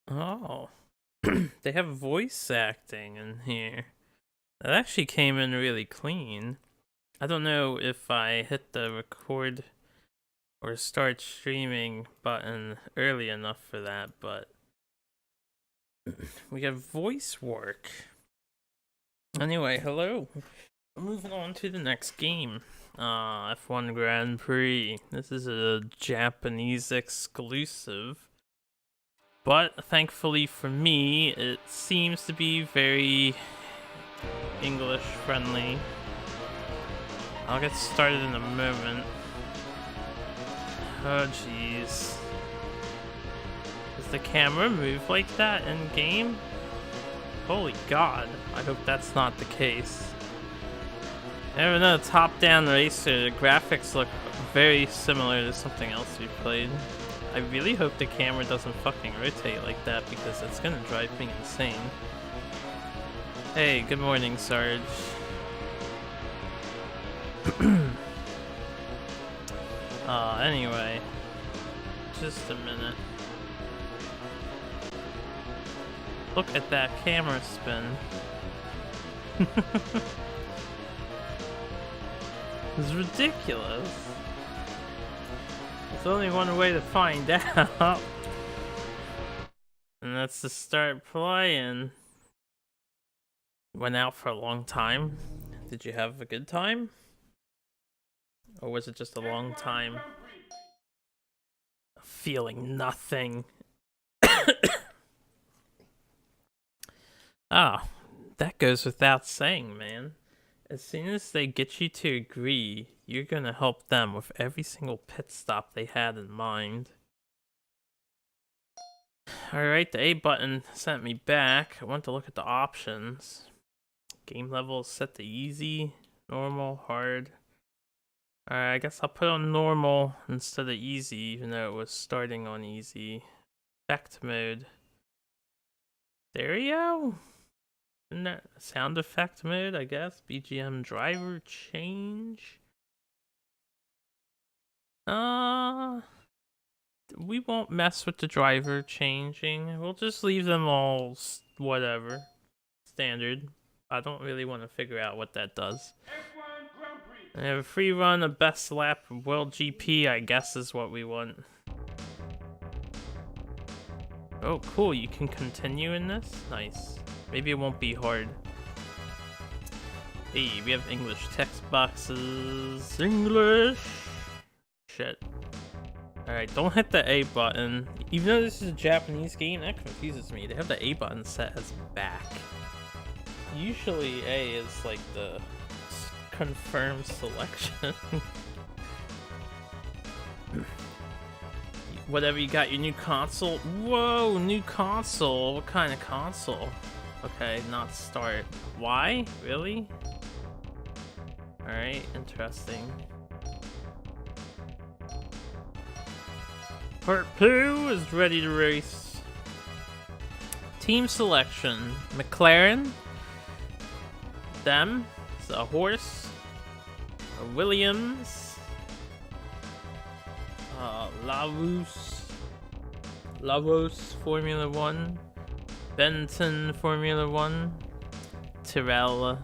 Oh, they have voice acting in here. That actually came in really clean. I don't know if I hit the record or start streaming button early enough for that, but we have voice work. Anyway, hello. Moving on to the next game. F-1 Grand Prix. This is a Japanese exclusive. But thankfully for me, it seems to be very English friendly. I'll get started in a moment. Oh jeez. Does the camera move like that in game? Holy god, I hope that's not the case. Even though top-down racer, the graphics look very similar to something else we played. I really hope the camera doesn't fucking rotate like that because it's gonna drive me insane. Hey, good morning, Sarge. Anyway. Just a minute. Look at that camera spin. It's ridiculous. There's only one way to find out. And that's to start playing. Went out for a long time. Did you have a good time? Or was it just a long time feeling nothing? Ah, that goes without saying, man. As soon as they get you to agree, you're gonna help them with every single pit stop they had in mind. Alright, the A button sent me back. I want to look at the options. Game level is set to easy, normal, hard. Alright, I guess I'll put on normal instead of easy, even though it was starting on easy. Effect mode. Stereo? Isn't that sound effect mode, I guess? BGM driver change? We won't mess with the driver changing. We'll just leave them all whatever. Standard. I don't really want to figure out what that does. F-1 Grand Prix. I have a free run, a best lap, World GP, I guess is what we want. Oh, cool, you can continue in this? Nice. Maybe it won't be hard. Hey, we have English text boxes. English! Shit. Alright, don't hit the A button. Even though this is a Japanese game, that confuses me. They have the A button set as back. Usually A is like the confirmed selection. Whatever, you got your new console. Whoa, new console. What kind of console? Okay, not start. Why? Really? Alright, interesting. Part 2 is ready to race. Team selection. McLaren. Them. It's a horse. A Williams. Lavos Formula 1. Benton Formula 1. Tyrrell.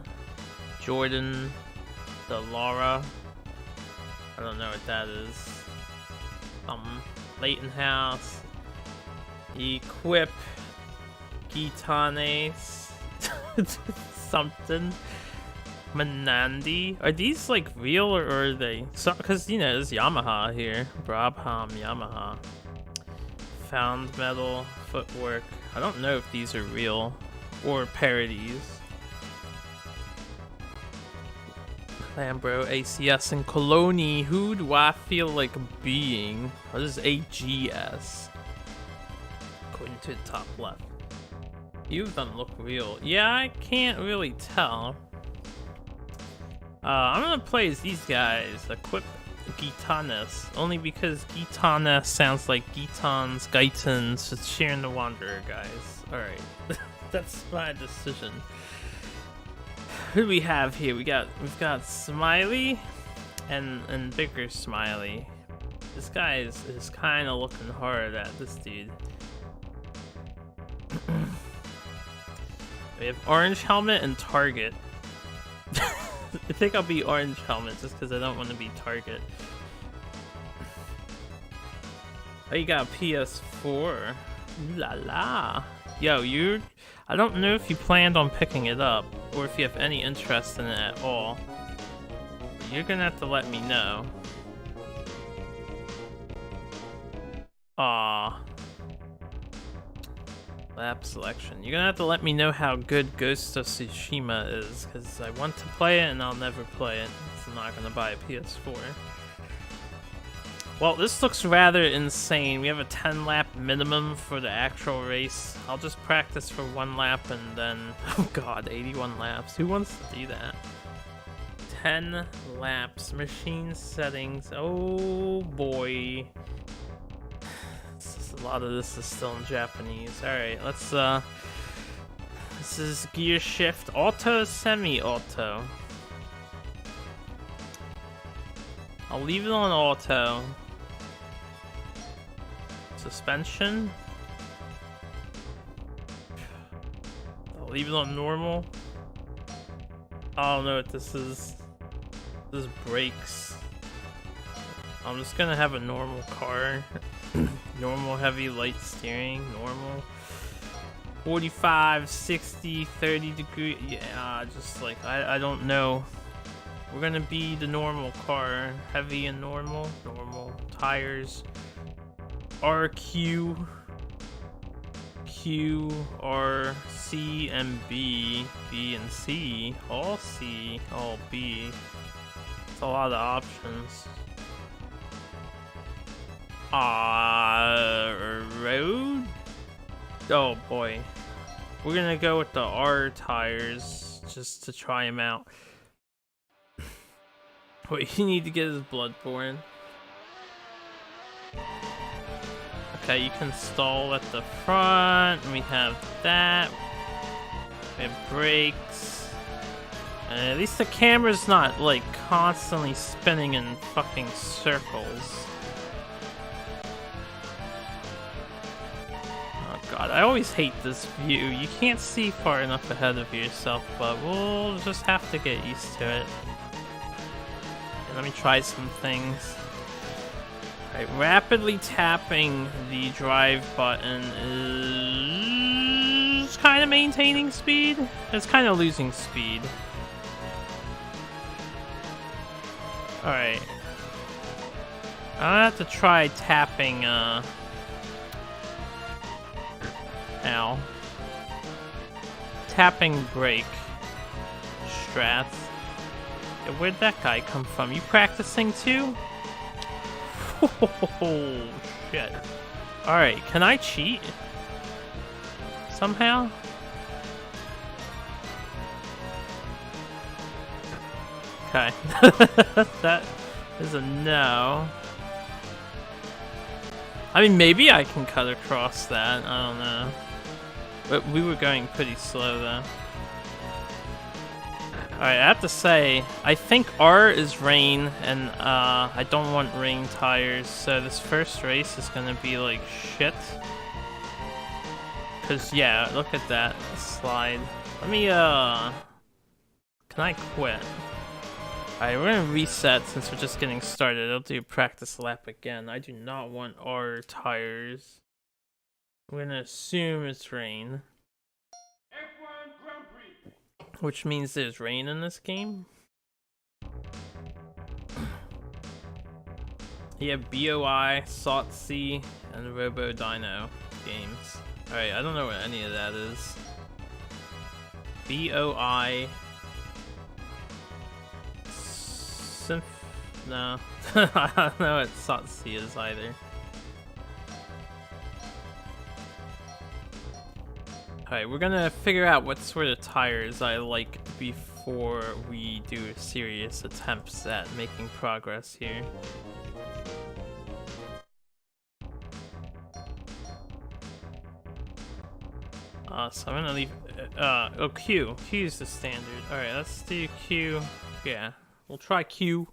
Jordan. Delara. I don't know what that is. Leighton House. Equip. Gitanes. Something. Manandi. Are these like real or are they? So, because you know, there's Yamaha here. Brabham Yamaha. Found metal. Footwork. I don't know if these are real or parodies. Lambro, ACS, and Coloni. Who do I feel like being? What is AGS? According to the top left. Few of them look real. Yeah, I can't really tell. I'm gonna play as these guys. Equip Gitanes. Only because Gitanes sounds like Gitans, Gaitans, it's Sharon the Wanderer, guys. Alright. That's my decision. Who do we have here? We've got Smiley and bigger Smiley. This guy is kind of looking hard at this dude. We have orange helmet and target. I think I'll be orange helmet just because I don't want to be target. Oh, you got a PS4. Ooh la la. Yo, I don't know if you planned on picking it up or if you have any interest in it at all. But you're gonna have to let me know. Aww. Lap selection. You're gonna have to let me know how good Ghost of Tsushima is, because I want to play it and I'll never play it, so I'm not gonna buy a PS4. Well, this looks rather insane. We have a 10 lap minimum for the actual race. I'll just practice for 1 lap and then... Oh god, 81 laps. Who wants to do that? 10 laps. Machine settings. Oh boy. A lot of this is still in Japanese. Alright, let's this is gear shift, auto, semi-auto. I'll leave it on auto. Suspension. I'll leave it on normal. I don't know what this is. This is brakes. I'm just gonna have a normal car. Normal heavy light steering, normal 45, 60, 30 degree, yeah, just like, I don't know. We're gonna be the normal car, heavy and normal tires, RQ, Q, R, C, and B, B and C, all C, all B. It's a lot of options. Road? Oh boy. We're gonna go with the R tires just to try him out. Wait, you need to get his Bloodborne. Okay, you can stall at the front. We have that. We have brakes. At least the camera's not like constantly spinning in fucking circles. God, I always hate this view. You can't see far enough ahead of yourself, but we'll just have to get used to it. And let me try some things. Alright, rapidly tapping the drive button is kind of maintaining speed. It's kind of losing speed. Alright. I'll have to try tapping, Ow. Tapping brake. Strat. Yeah, where'd that guy come from? You practicing too? Oh, shit. Alright, can I cheat? Somehow? Okay. That is a no. I mean, maybe I can cut across that. I don't know. But we were going pretty slow, though. Alright, I have to say, I think R is rain, and I don't want rain tires, so this first race is gonna be like shit. Cause yeah, look at that slide. Let me, can I quit? Alright, we're gonna reset since we're just getting started. I'll do a practice lap again. I do not want R tires. I'm gonna assume it's rain. F-1 Grand Prix. Which means there's rain in this game. You have BOI, SOTC, and Robo Dino games. Alright, I don't know what any of that is. BOI. No. I don't know what SOTC is either. Alright, we're gonna figure out what sort of tires I like before we do serious attempts at making progress here. So I'm gonna leave, oh, Q. Q is the standard. Alright, let's do Q. Yeah, we'll try Q.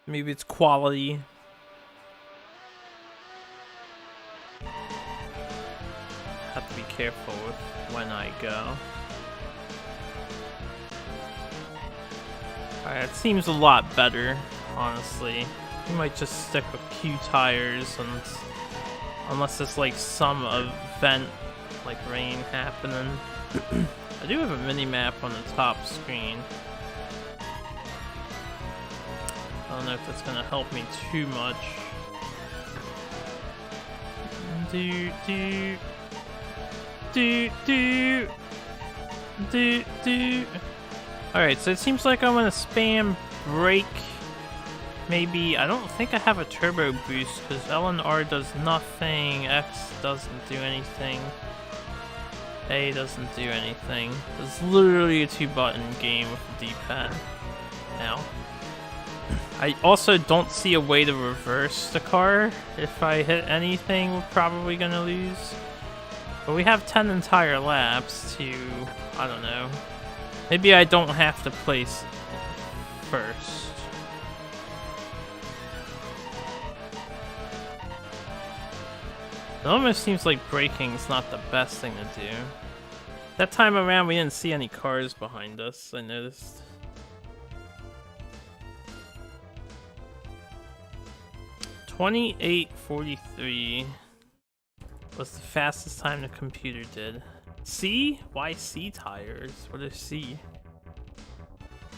Maybe it's quality. have to be careful with when I go. Alright, it seems a lot better, honestly. We might just stick with Q tires unless there's like some event like rain happening. I do have a mini-map on the top screen. I don't know if that's gonna help me too much. Do do do do do do. Alright, so it seems like I'm gonna spam brake. Maybe, I don't think I have a turbo boost because L and R does nothing, X doesn't do anything, A doesn't do anything. It's literally a 2-button game with a D-pad now. I also don't see a way to reverse the car. If I hit anything, we're probably gonna lose. But we have 10 entire laps to, I don't know. Maybe I don't have to place first. It almost seems like braking's not the best thing to do. That time around we didn't see any cars behind us, I noticed. .28:43 was the fastest time the computer did. C? Why C tires? What is C?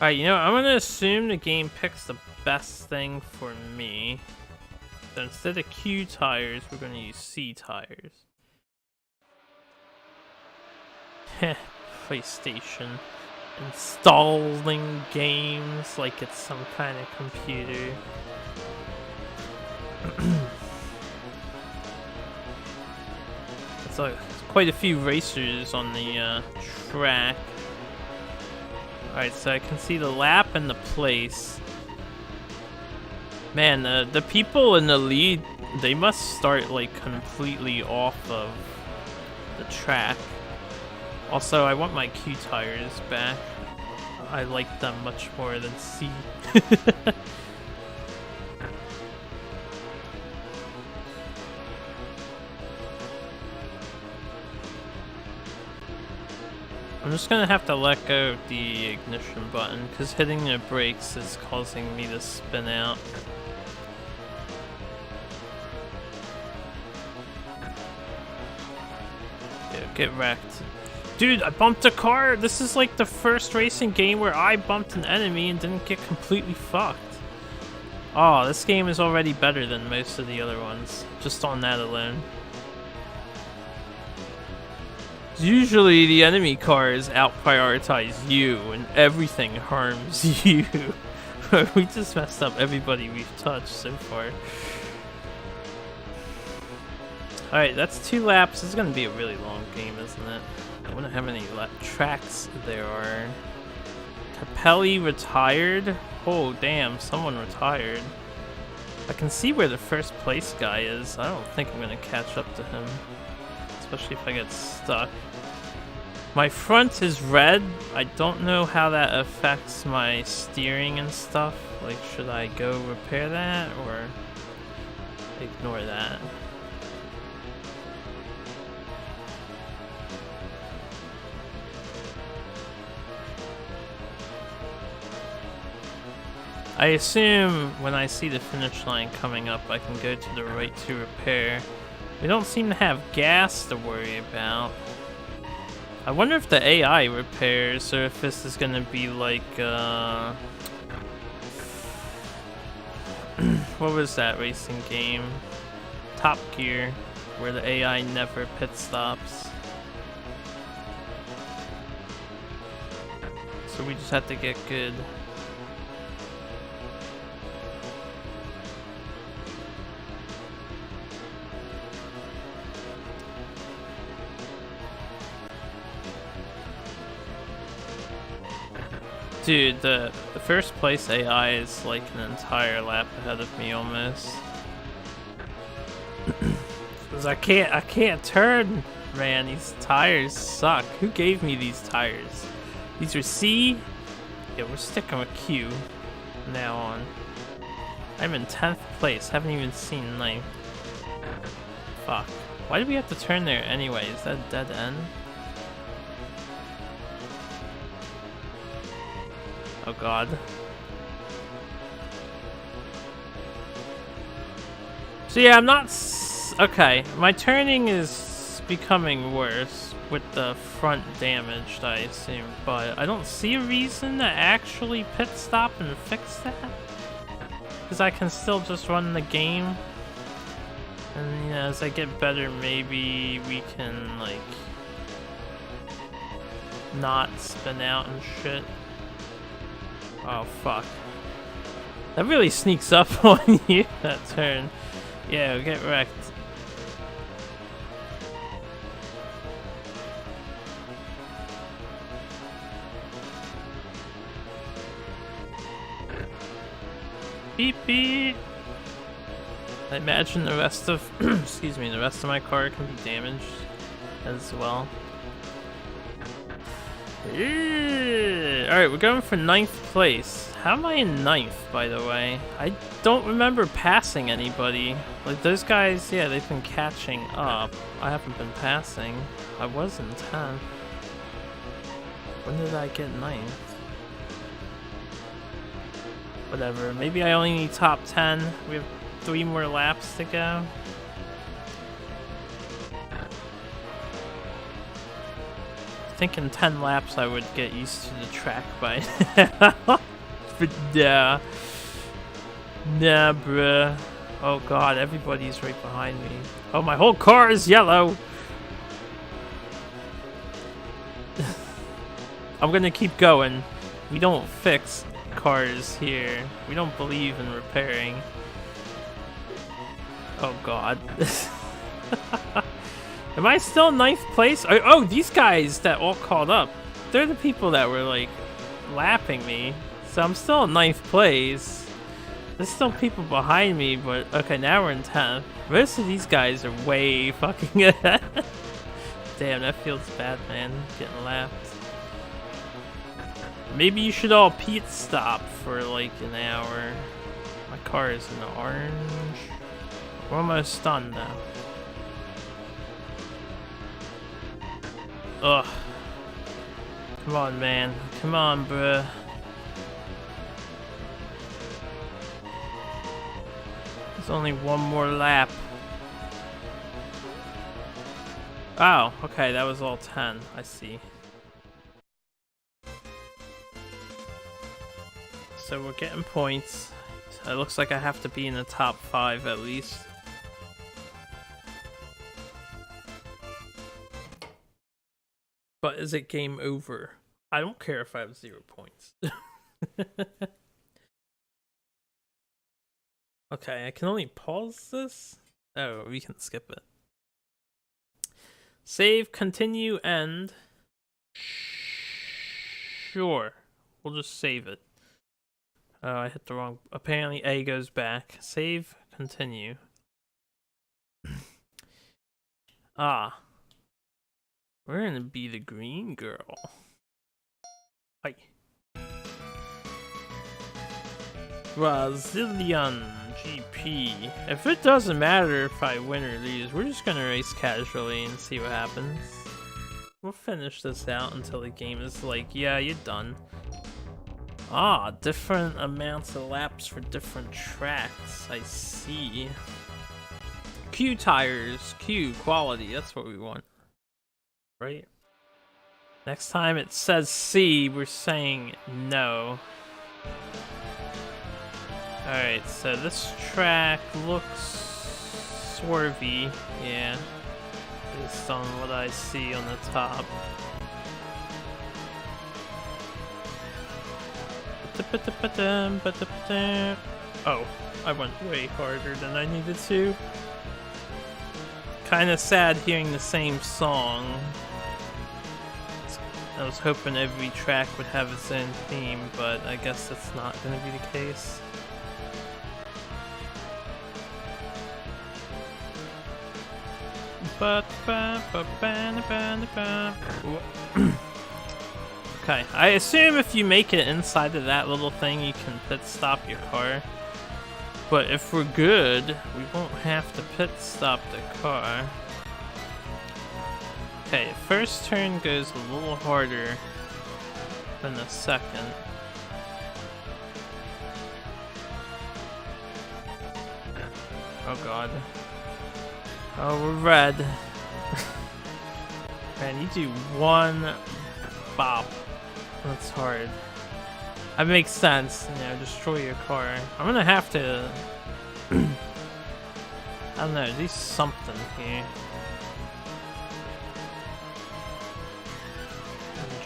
Alright, you know, I'm gonna assume the game picks the best thing for me. So instead of Q tires, we're gonna use C tires. Heh, PlayStation. Installing games like it's some kind of computer. It's quite a few racers on the track. Alright, so I can see the lap and the place. Man, the people in the lead, they must start like completely off of the track. Also, I want my Q tires back. I like them much more than C. I'm just gonna have to let go of the ignition button because hitting the brakes is causing me to spin out. Yeah, get wrecked. Dude, I bumped a car! This is like the first racing game where I bumped an enemy and didn't get completely fucked. Oh, this game is already better than most of the other ones, just on that alone. Usually the enemy cars out-prioritize you and everything harms you. We just messed up everybody we've touched so far. Alright, that's 2 laps. This is gonna be a really long game, isn't it? I wonder how many lap tracks there are. Capelli retired? Oh damn, someone retired. I can see where the first place guy is. I don't think I'm gonna catch up to him. Especially if I get stuck. My front is red. I don't know how that affects my steering and stuff. Like, should I go repair that or ignore that? I assume when I see the finish line coming up, I can go to the right to repair. We don't seem to have gas to worry about. I wonder if the AI repairs, or if this is gonna be like, what was that racing game? Top Gear, where the AI never pit stops. So we just have to get good. Dude, the first place AI is like an entire lap ahead of me almost. Cause I can't turn, man. These tires suck. Who gave me these tires? These are C. Yeah, we're sticking with Q from now on. I'm in 10th place. Haven't even seen 9th. Fuck. Why do we have to turn there anyway? Is that a dead end? Oh god. So yeah, I'm not okay, my turning is becoming worse with the front damaged, I assume, but I don't see a reason to actually pit stop and fix that. Because I can still just run the game. And, you know, as I get better, maybe we can, like, not spin out and shit. Oh, fuck. That really sneaks up on you, that turn. Yeah, get wrecked. Beep beep. I imagine the rest of excuse me, the rest of my car can be damaged as well. Alright, we're going for 9th place. How am I in 9th, by the way? I don't remember passing anybody. Like, those guys, yeah, they've been catching up. I haven't been passing. I was in 10th. When did I get 9th? Whatever, maybe I only need top 10. We have 3 more laps to go. I think in 10 laps I would get used to the track by now. But nah. Nah, bruh. Oh god, everybody's right behind me. Oh, my whole car is yellow! I'm gonna keep going. We don't fix cars here. We don't believe in repairing. Oh god. Am I still in 9th place? Oh, these guys that all caught up. They're the people that were, like, lapping me. So I'm still in 9th place. There's still people behind me, but okay, now we're in 10th. Most of these guys are way fucking ahead. Damn, that feels bad, man. Getting lapped. Maybe you should all pit stop for like an hour. My car is in orange. We're almost done now. Ugh. Come on, man. Come on, bruh. There's only one more lap. Oh, okay, that was all 10. I see. So we're getting points. It looks like I have to be in the top 5 at least. But is it game over? I don't care if I have 0 points. Okay, I can only pause this? Oh, we can skip it. Save, continue, end. Sure. We'll just save it. Oh, I hit the wrong... Apparently A goes back. Save, continue. Ah. We're gonna be the green girl. Hi. Brazilian GP. If it doesn't matter if I win or lose, we're just gonna race casually and see what happens. We'll finish this out until the game is like, yeah, you're done. Ah, different amounts of laps for different tracks. I see. Q tires. Q quality. That's what we want. Right? Next time it says C, we're saying no. Alright, so this track looks swervy. Yeah. Based on what I see on the top. Oh, I went way harder than I needed to. Kinda sad hearing the same song. I was hoping every track would have its own theme, but I guess that's not gonna be the case. Okay, I assume if you make it inside of that little thing, you can pit stop your car. But if we're good, we won't have to pit stop the car. Okay, first turn goes a little harder than the second. Oh god. Oh, we're red. Man, you do one bop. That's hard. That makes sense, you know, destroy your car. I'm gonna have to... I don't know, do something here.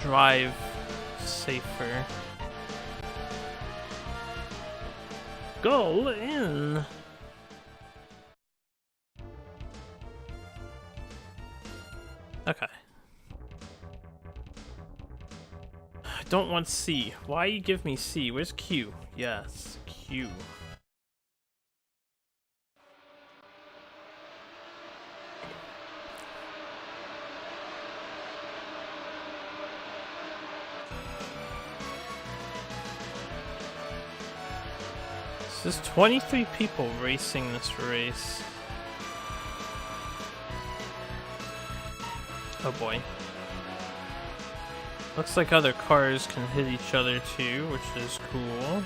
Drive safer. Go in! Okay. I don't want C. Why you give me C? Where's Q? Yes, Q. There's 23 people racing this race. Oh boy. Looks like other cars can hit each other too, which is cool.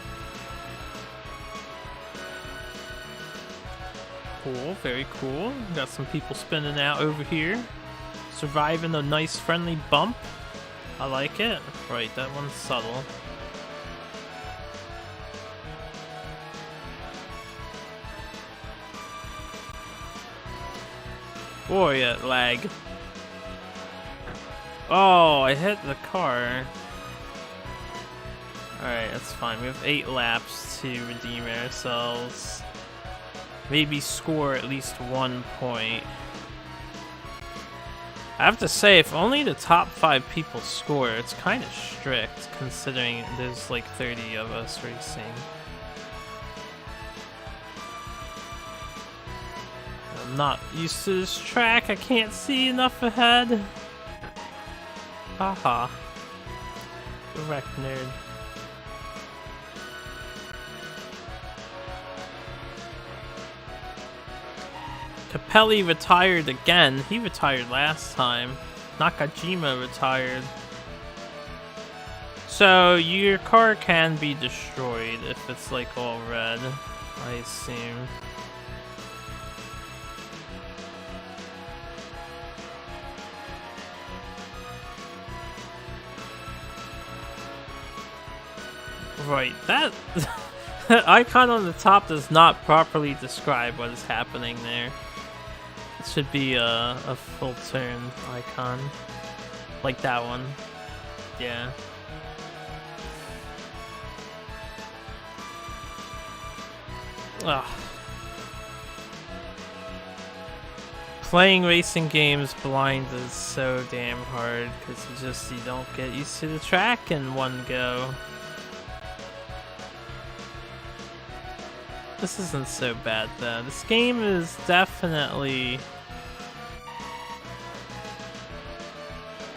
Cool, very cool. Got some people spinning out over here. Surviving a nice friendly bump. I like it. Right, that one's subtle. Oh yeah, lag. Oh, I hit the car. Alright, that's fine. We have 8 laps to redeem ourselves. Maybe score at least 1 point. I have to say, if only the top 5 people score, it's kind of strict considering there's like 30 of us racing. I'm not used to this track, I can't see enough ahead. Haha. Correct, nerd. Capelli retired again. He retired last time. Nakajima retired. So your car can be destroyed if it's like all red, I assume. Right, that icon on the top does not properly describe what is happening there. It should be a full turn icon. Like that one. Yeah. Ugh. Playing racing games blind is so damn hard because you don't get used to the track in one go. This isn't so bad though. This game is definitely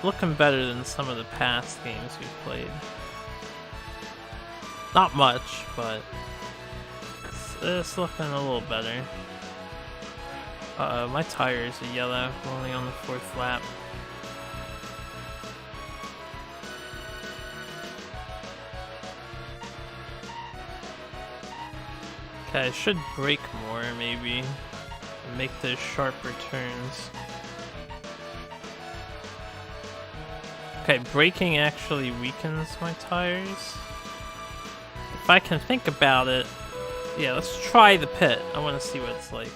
looking better than some of the past games we've played. Not much, but it's looking a little better. Uh-oh, my tires are yellow. We're only on the 4th lap. Okay, I should brake more, maybe, and make those sharper turns. Okay, braking actually weakens my tires. If I can think about it, yeah, let's try the pit. I want to see what it's like.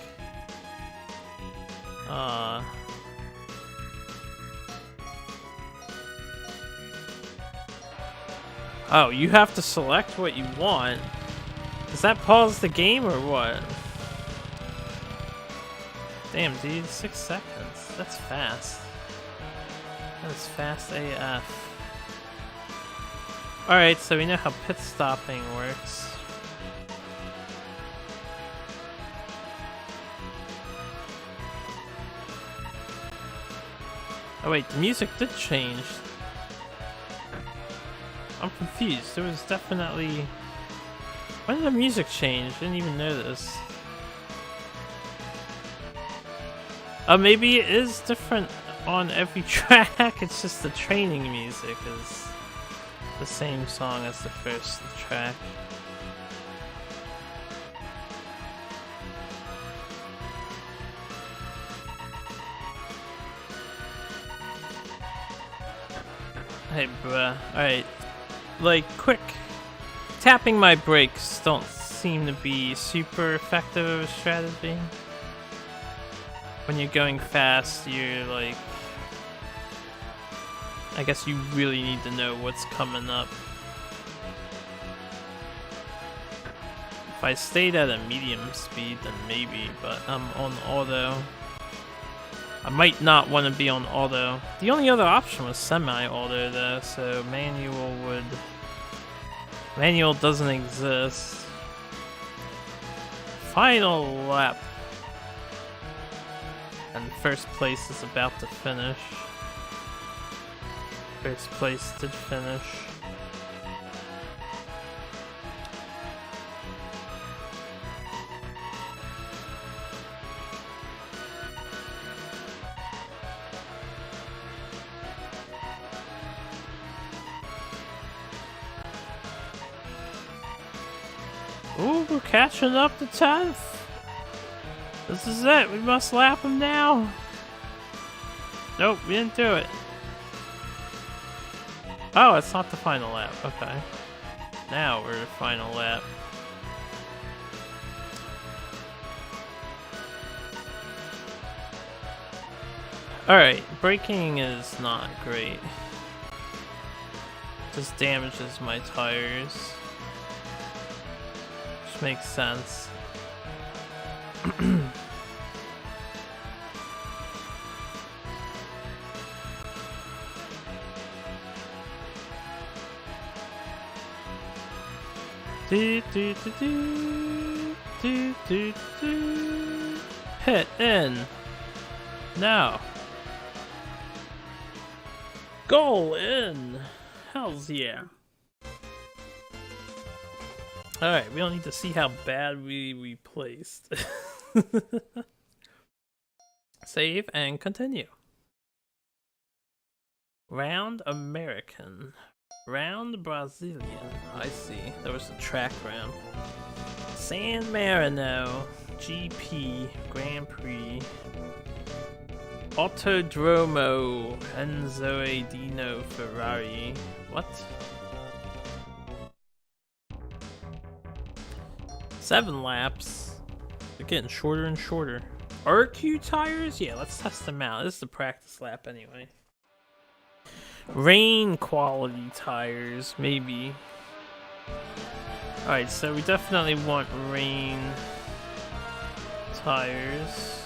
Oh, you have to select what you want. Does that pause the game or what? Damn, dude, 6 seconds. That's fast. That's fast AF. Alright, so we know how pit stopping works. Oh wait, the music did change. I'm confused. There was definitely... When did the music change? Didn't even notice. Oh, maybe it is different on every track. It's just the training music is the same song as the first track. Hey bruh, alright. Like, quick. Tapping my brakes don't seem to be super effective of a strategy. When you're going fast, you're like... I guess you really need to know what's coming up. If I stayed at a medium speed, then maybe, but I'm on auto. I might not want to be on auto. The only other option was semi-auto though, so manual would... Manual doesn't exist. Final lap. And first place is about to finish. First place did finish. Ooh, we're catching up to 10th. This is it. We must lap him now. Nope, we didn't do it. Oh, it's not the final lap. Okay. Now we're the final lap. Alright, braking is not great. Just damages my tires. Which makes sense. Do, do, do, do, do, do, do. Hit in. Now. Goal in. Hells yeah. Alright, we don't need to see how bad we placed. Save and continue. Round American. Round Brazilian. I see. There was a track round. San Marino. GP. Grand Prix. Autodromo. Enzo Dino Ferrari. What? 7 laps. They're getting shorter and shorter. RQ tires? Yeah, let's test them out. This is the practice lap anyway. Rain quality tires, maybe. Alright, so we definitely want rain tires.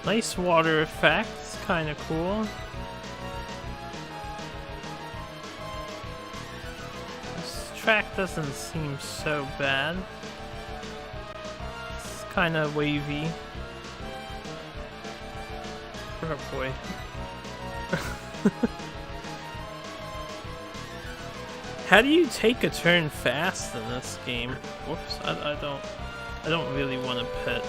Nice water effect, kind of cool. This track doesn't seem so bad. It's kind of wavy. Oh boy. How do you take a turn fast in this game? Whoops, I don't really want to pit.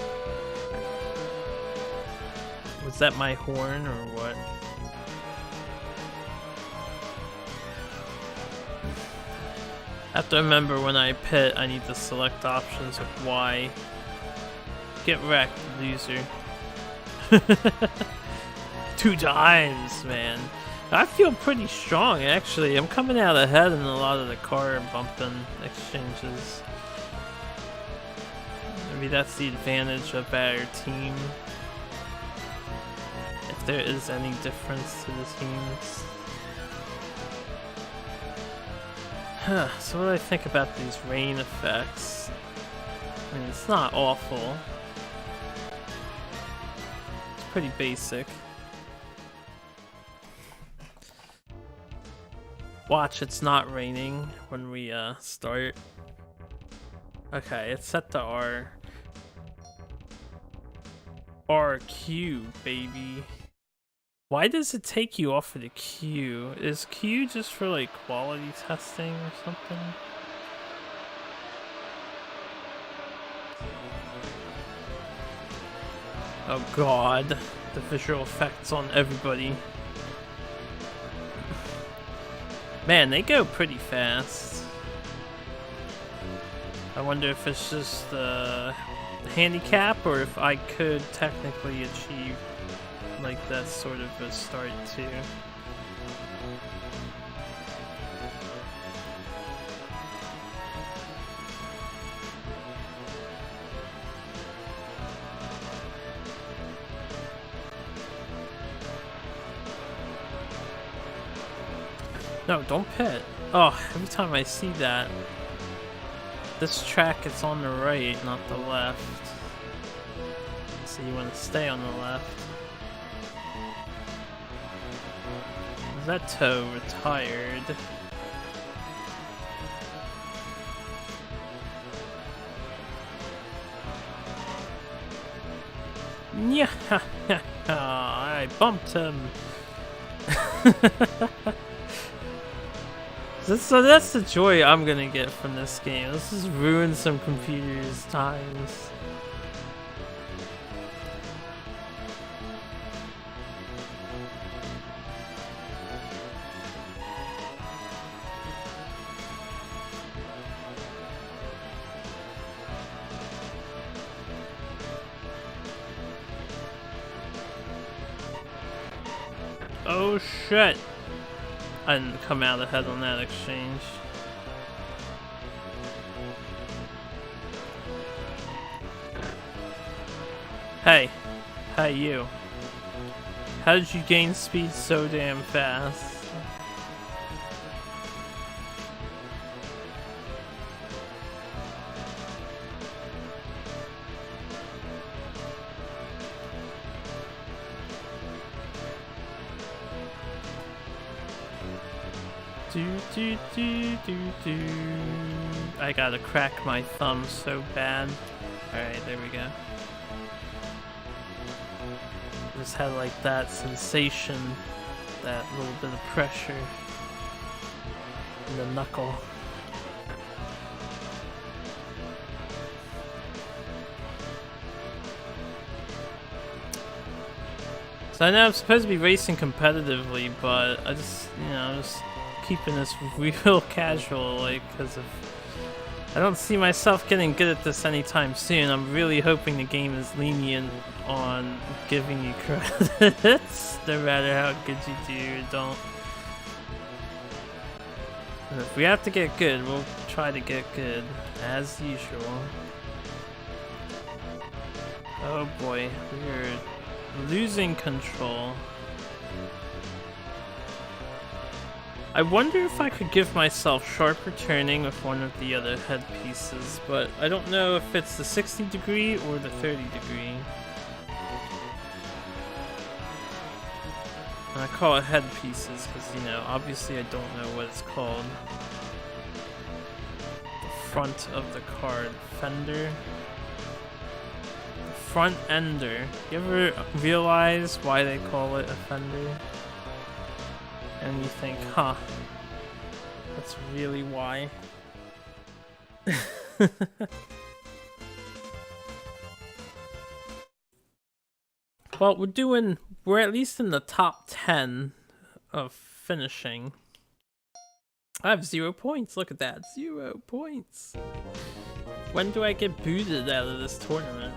Was that my horn or what? I have to remember when I pit, I need to select options of Y. Get wrecked, loser. 2 times, man. I feel pretty strong, actually. I'm coming out ahead in a lot of the car bumping exchanges. Maybe that's the advantage of our team. If there is any difference to the teams. Huh, so what do I think about these rain effects? I mean, it's not awful. It's pretty basic. Watch, it's not raining when we start. Okay, it's set to R. RQ, baby. Why does it take you off of the Q? Is Q just for like quality testing or something? Oh god, the visual effects on everybody. Man, they go pretty fast. I wonder if it's just the handicap or if I could technically achieve like that sort of a start too. No, don't pit. Oh, every time I see that. This track, it's on the right, not the left. So you want to stay on the left. Is that toe retired? Yeah, I bumped him. So that's the joy I'm gonna get from this game. Let's just ruin some computers' times. Oh shit! I didn't come out ahead on that exchange. Hey you. How did you gain speed so damn fast? I gotta crack my thumb so bad. Alright, there we go. Just had like that sensation, that little bit of pressure in the knuckle. So I know I'm supposed to be racing competitively, but I just, you know, just keeping this real casual, like, because I don't see myself getting good at this anytime soon. I'm really hoping the game is lenient on giving you credits, no matter how good you do or don't. And if we have to get good, we'll try to get good, as usual. Oh boy, we're losing control. I wonder if I could give myself sharper turning with one of the other headpieces, but I don't know if it's the 60 degree or the 30 degree. And I call it headpieces because, you know, obviously I don't know what it's called. The front of the car, fender. The front ender. You ever realize why they call it a fender? And you think, huh, that's really why. Well, we're at least in the top 10 of finishing. I have 0 points, look at that, 0 points. When do I get booted out of this tournament?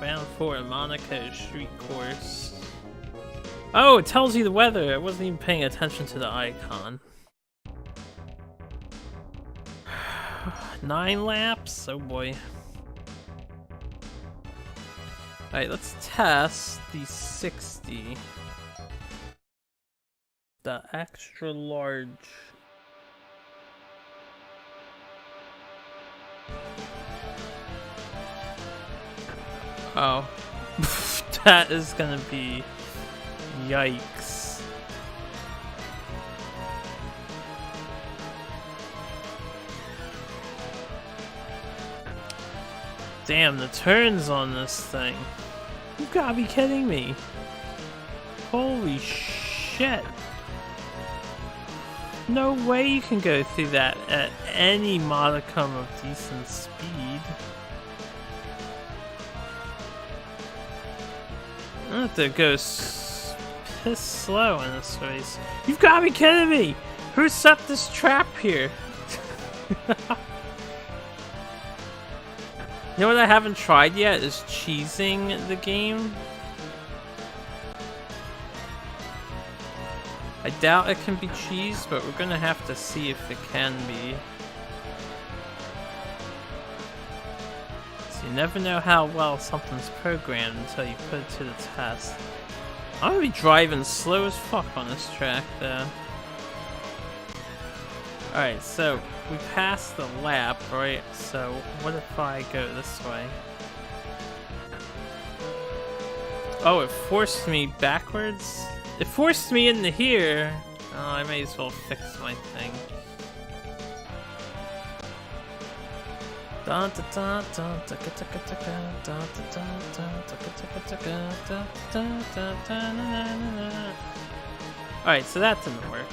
Round 4, Monaco Street Course. Oh, it tells you the weather. I wasn't even paying attention to the icon. 9 laps? Oh boy. Alright, let's test the 60. The extra large. Oh. That is gonna be... Yikes. Damn, the turns on this thing. You gotta be kidding me. Holy shit. No way you can go through that at any modicum of decent speed. I have to go piss slow in this race. You've got to be kidding me! Who set this trap here? You know what I haven't tried yet is cheesing the game. I doubt it can be cheesed, but we're gonna have to see if it can be. So you never know how well something's programmed until you put it to the test. I'm gonna be driving slow as fuck on this track though. Alright, so we passed the lap, right? So what if I go this way? Oh, it forced me backwards? It forced me into here! Oh, I may as well fix my thing. Alright, so that didn't work.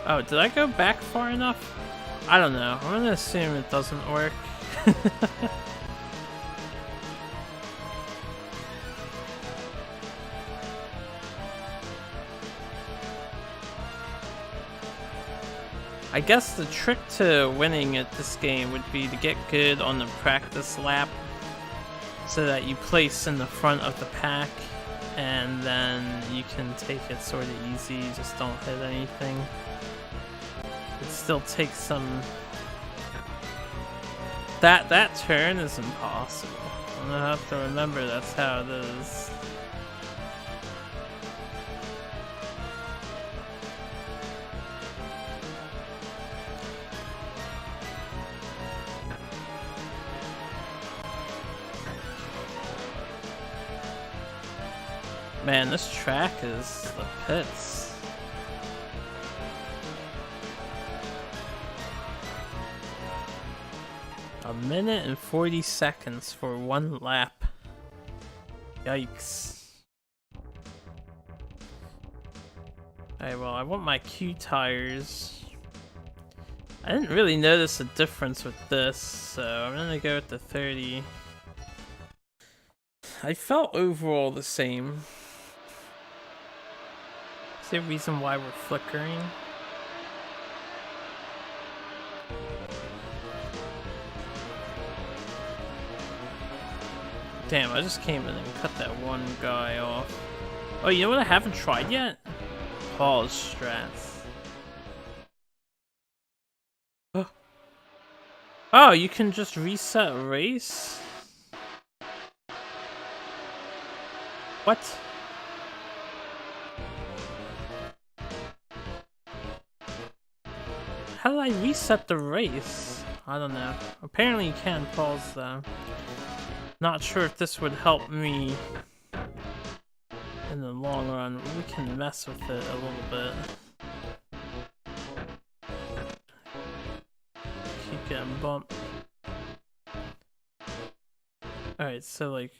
Oh, did I go back far enough? I don't know. I'm gonna assume it doesn't work. I guess the trick to winning at this game would be to get good on the practice lap so that you place in the front of the pack and then you can take it sort of easy, just don't hit anything. It still takes some... That turn is impossible. I'm gonna have to remember that's how it is. Man, this track is the pits. A minute and 40 seconds for one lap. Yikes. Alright, well, I want my Q tires. I didn't really notice a difference with this, so I'm gonna go with the 30. I felt overall the same. Is there a reason why we're flickering? Damn, I just came in and cut that one guy off. Oh, you know what I haven't tried yet? Pause strats. Oh, you can just reset a race? What? How did I reset the race? I don't know. Apparently you can pause though. Not sure if this would help me in the long run. We can mess with it a little bit. Keep getting bumped. Alright, so like...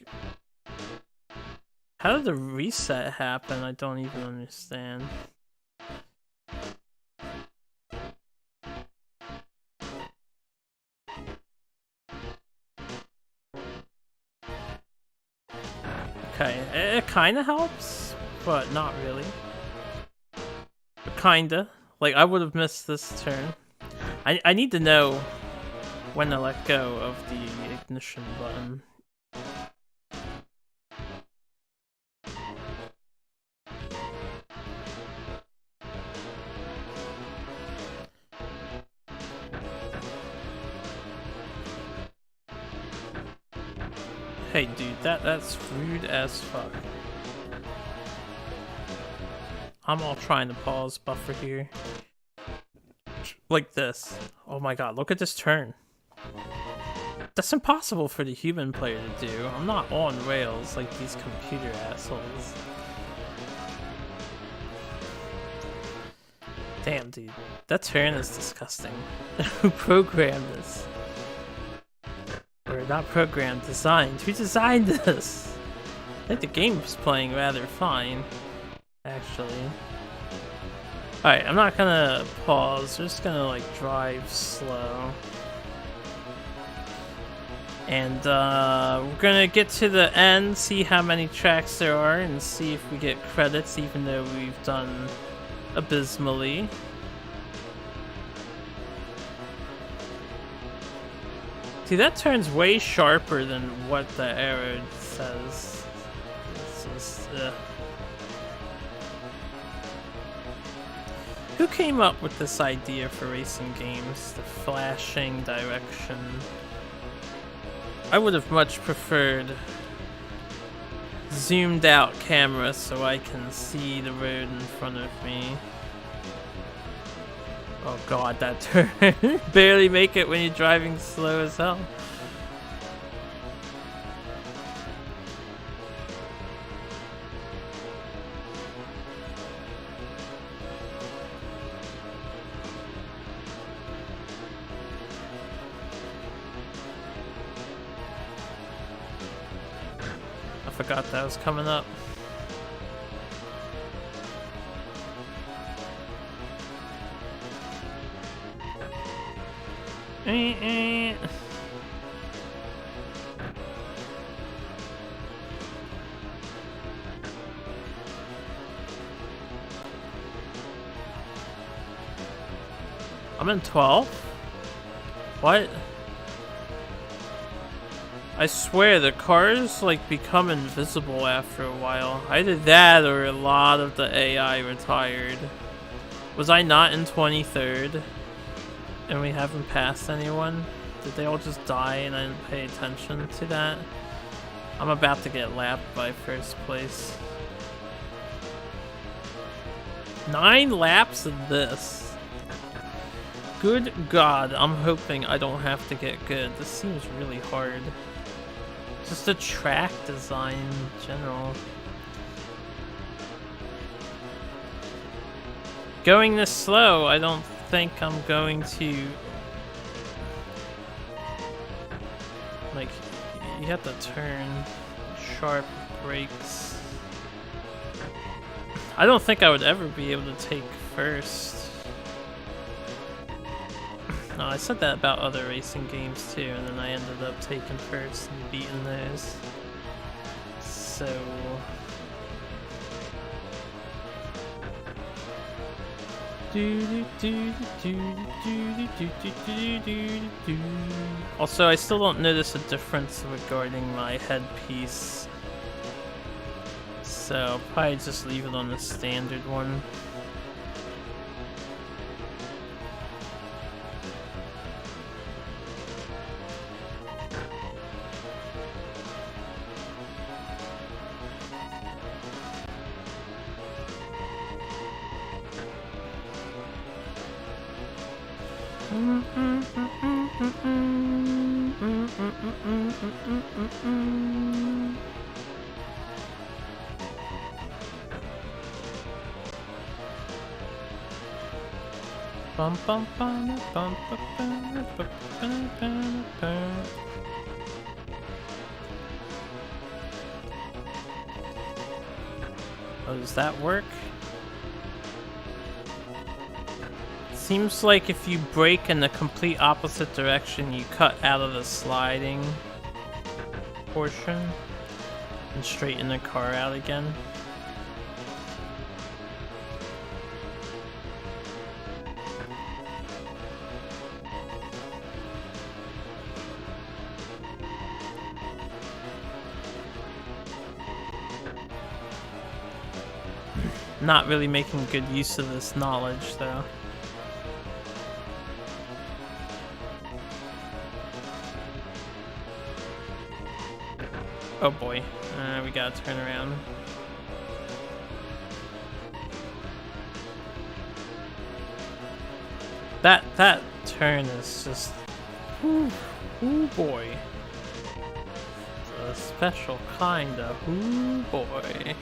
How did the reset happen? I don't even understand. Okay, it kinda helps, but not really. But kinda. Like, I would have missed this turn. I need to know when to let go of the ignition button. Hey dude, that's rude as fuck. I'm all trying to pause buffer here. Like this. Oh my god, look at this turn. That's impossible for the human player to do. I'm not on rails like these computer assholes. Damn dude, that turn is disgusting. Who programmed this? Or not programmed, designed. Who designed this? I think the game's playing rather fine, actually. Alright, I'm not gonna pause, we're just gonna like drive slow. And we're gonna get to the end, see how many tracks there are, and see if we get credits even though we've done abysmally. See, that turns way sharper than what the arrow says. It's just, Who came up with this idea for racing games? The flashing direction. I would have much preferred zoomed out camera so I can see the road in front of me. Oh god, that turn. Barely make it when you're driving slow as hell. I forgot that was coming up. I'm in 12? What? I swear the cars like become invisible after a while. Either that or a lot of the AI retired. Was I not in 23rd? And we haven't passed anyone? Did they all just die and I didn't pay attention to that? I'm about to get lapped by first place. 9 laps of this. Good God, I'm hoping I don't have to get good. This seems really hard. Just the track design in general. Going this slow, I don't think I'm going to... Like, you have to turn sharp brakes. I don't think I would ever be able to take first. No, I said that about other racing games too, and then I ended up taking first and beating those. So... Also, I still don't notice a difference regarding my headpiece. So, I'll probably just leave it on the standard one. Bum, bum, bum, bum, bum, bum, bum, bum, bum. Oh, does that work? Seems like if you brake in the complete opposite direction, you cut out of the sliding portion and straighten the car out again. Not really making good use of this knowledge, though. Oh boy, we gotta turn around. That turn is just... Ooh boy. It's a special kind of ooh boy.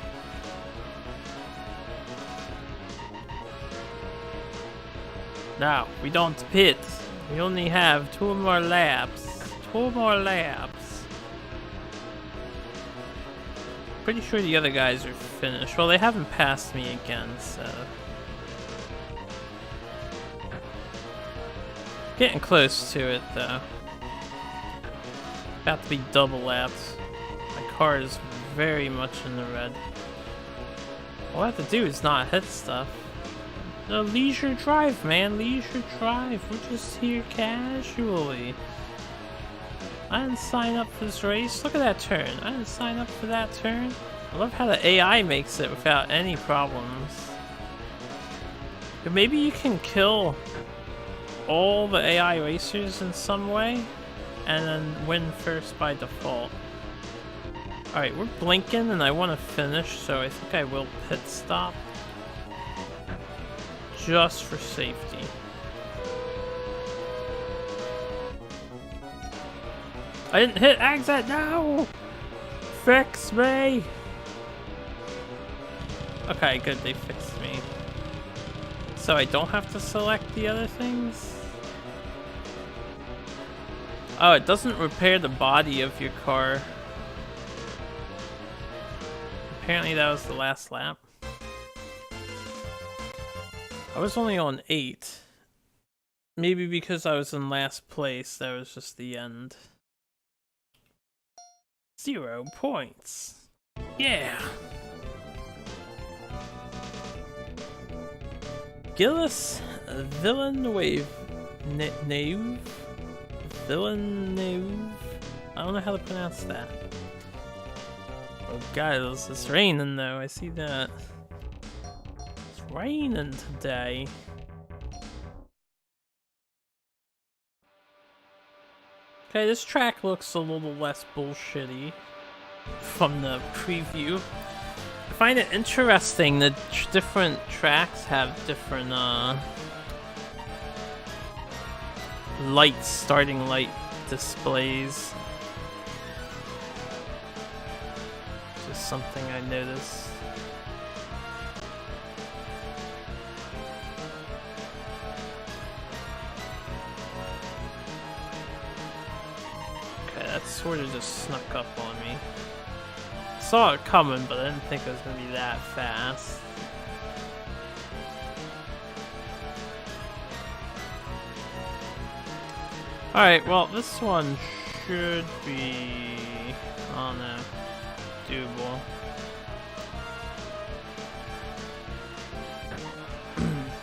Now, we don't pit. We only have 2 more laps. 2 more laps. Pretty sure the other guys are finished. Well, they haven't passed me again, so... Getting close to it, though. About to be double laps. My car is very much in the red. All I have to do is not hit stuff. No, leisure drive, man. Leisure drive. We're just here casually. I didn't sign up for this race. Look at that turn. I didn't sign up for that turn. I love how the AI makes it without any problems. But maybe you can kill all the AI racers in some way and then win first by default. Alright, we're blinking and I want to finish, so I think I will pit stop. Just for safety. I didn't hit exit, no! Fix me! Okay, good, they fixed me. So I don't have to select the other things? Oh, it doesn't repair the body of your car. Apparently that was the last lap. I was only on 8. Maybe because I was in last place, that was just the end. 0 points. Yeah! Gillis Villeneuve. Villeneuve? I don't know how to pronounce that. Oh guys, it's raining though, I see that. It's raining today. Okay, this track looks a little less bullshitty from the preview. I find it interesting that different tracks have different lights, starting light displays. Just something I noticed. That sort of just snuck up on me. Saw it coming, but I didn't think it was gonna be that fast. Alright, well, this one should be... oh no, doable.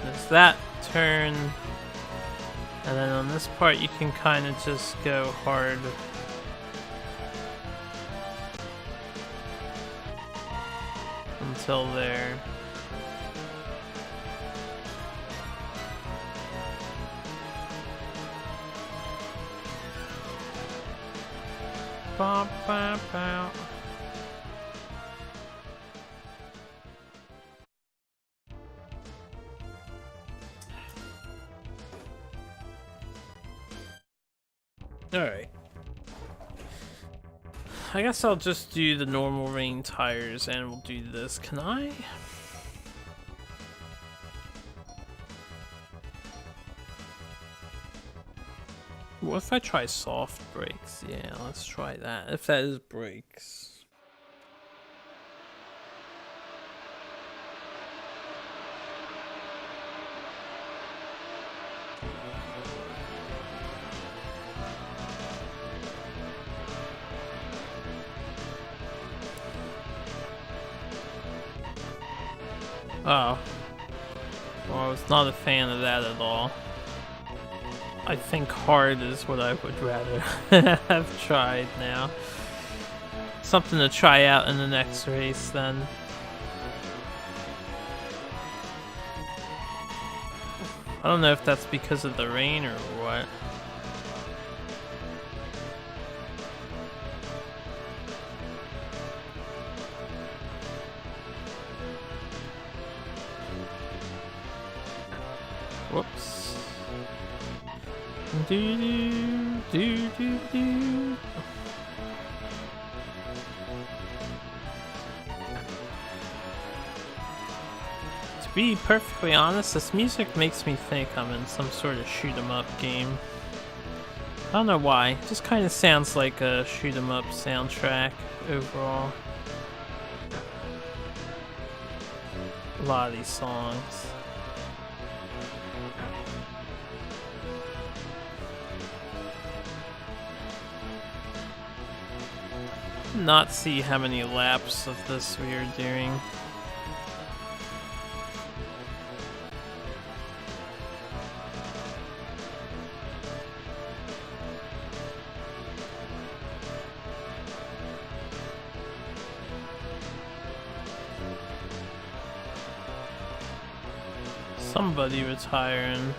There's that turn. And then on this part, you can kind of just go hard. Until there. Bop, bop, bop. Alright. I guess I'll just do the normal rain tires and we'll do this. Can I? What if I try soft brakes? Yeah, let's try that. If that is brakes. Oh. Well, I was not a fan of that at all. I think hard is what I would rather have tried now. Something to try out in the next race then. I don't know if that's because of the rain or what. Whoops. Do do do do do. To be perfectly honest, this music makes me think I'm in some sort of shoot 'em up game. don't know why. It just kind of sounds like a shoot 'em up soundtrack overall. A lot of these songs. Not see how many laps of this we are doing. Somebody retiring.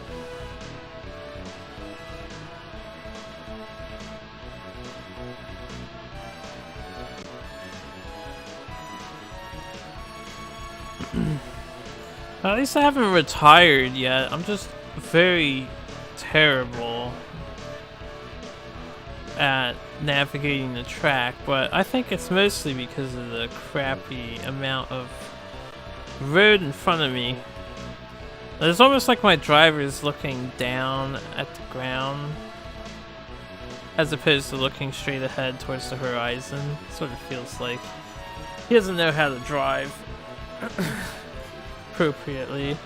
At least I haven't retired yet. I'm just very terrible at navigating the track, but I think it's mostly because of the crappy amount of road in front of me. It's almost like my driver is looking down at the ground as opposed to looking straight ahead towards the horizon. Sort of feels like he doesn't know how to drive appropriately.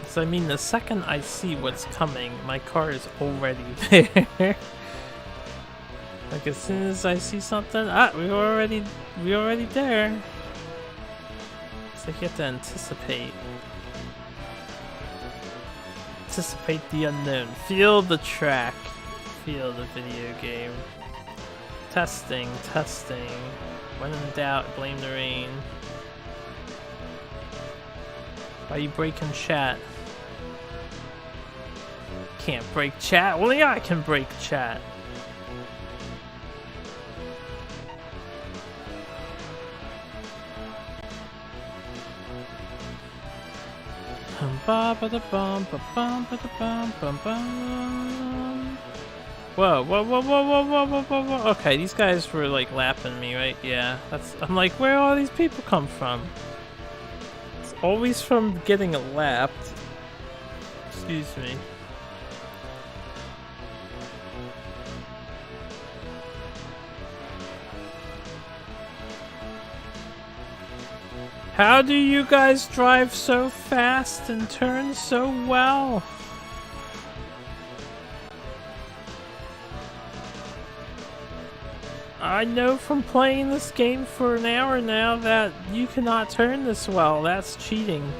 So I mean, the second I see what's coming, my car is already there. Like as soon as I see something, we're already there. So you have to anticipate the unknown. Feel the track. Feel the video game. Testing. When in doubt, blame the rain. Why are you breaking chat? Can't break chat? Only I can break chat. Whoa. Okay, these guys were like lapping me, right? Yeah, I'm like, where all these people come from? It's always from getting lapped. Excuse me. How do you guys drive so fast and turn so well? I know from playing this game for an hour now that you cannot turn this well. That's cheating.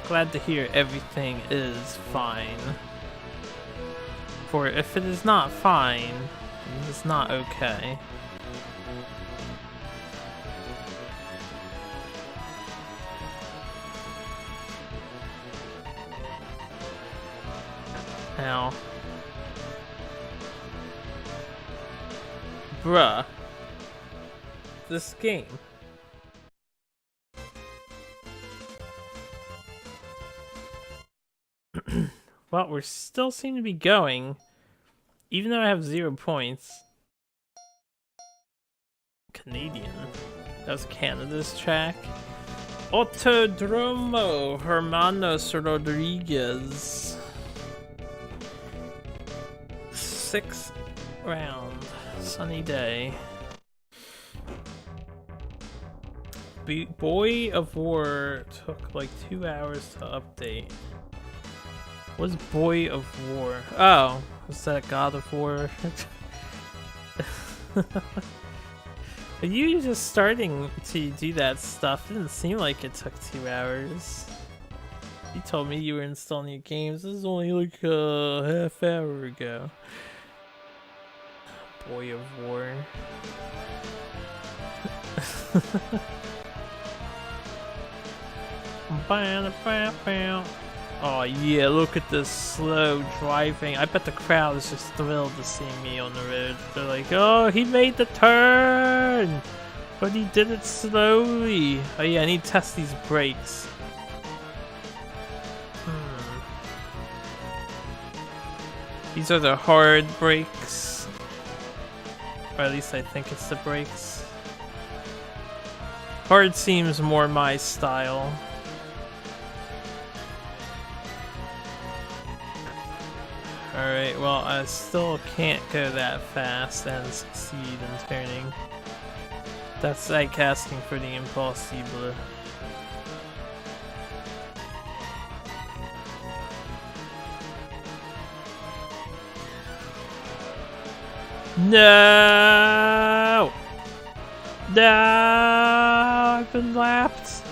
Glad to hear everything is fine. For if it is not fine, it is not okay. Now, bruh, this game. Well, we still seem to be going, even though I have 0 points. Canadian. That was Canada's track. Autodromo Hermanos Rodriguez. 6th round, sunny day. Boy of War took like 2 hours to update. What's Boy of War? Oh, was that God of War? Are you just starting to do that stuff? It didn't seem like it took 2 hours. You told me you were installing your games. This is only like a half hour ago. Boy of War. Oh yeah, look at this slow driving. I bet the crowd is just thrilled to see me on the road. They're like, oh, he made the turn! But he did it slowly. Oh yeah, I need to test these brakes. These are the hard brakes. Or at least I think it's the brakes. Hard seems more my style. Alright, well, I still can't go that fast and succeed in turning. That's like asking for the impossible. No! No! I've been lapped.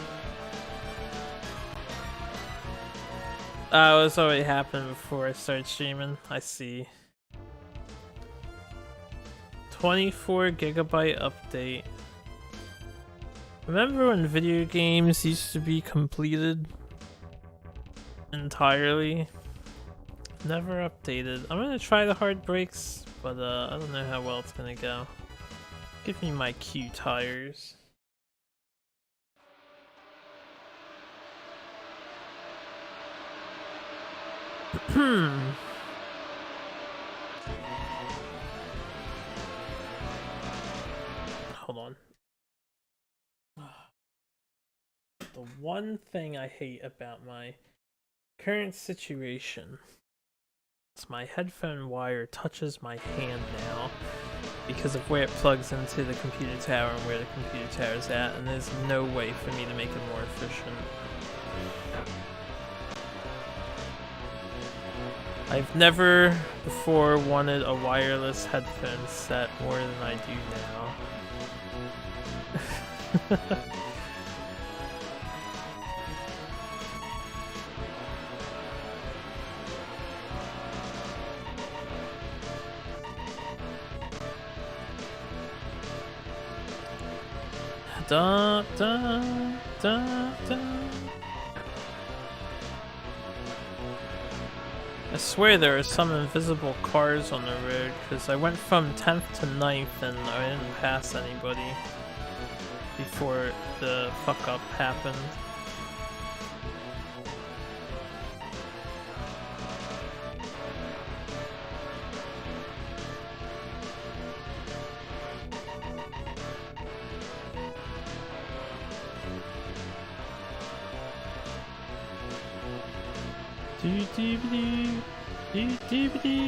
Oh, it's already happened before I started streaming. I see. 24 gigabyte update. Remember when video games used to be completed entirely? Never updated. I'm gonna try the hard brakes, but I don't know how well it's gonna go. Give me my Q tires. Hold on. The one thing I hate about my current situation is my headphone wire touches my hand now because of where it plugs into the computer tower and where the computer tower is at, and there's no way for me to make it more efficient. I've never before wanted a wireless headphone set more than I do now. Da, da, da, da. I swear there are some invisible cars on the road, because I went from 10th to 9th and I didn't pass anybody before the fuck up happened.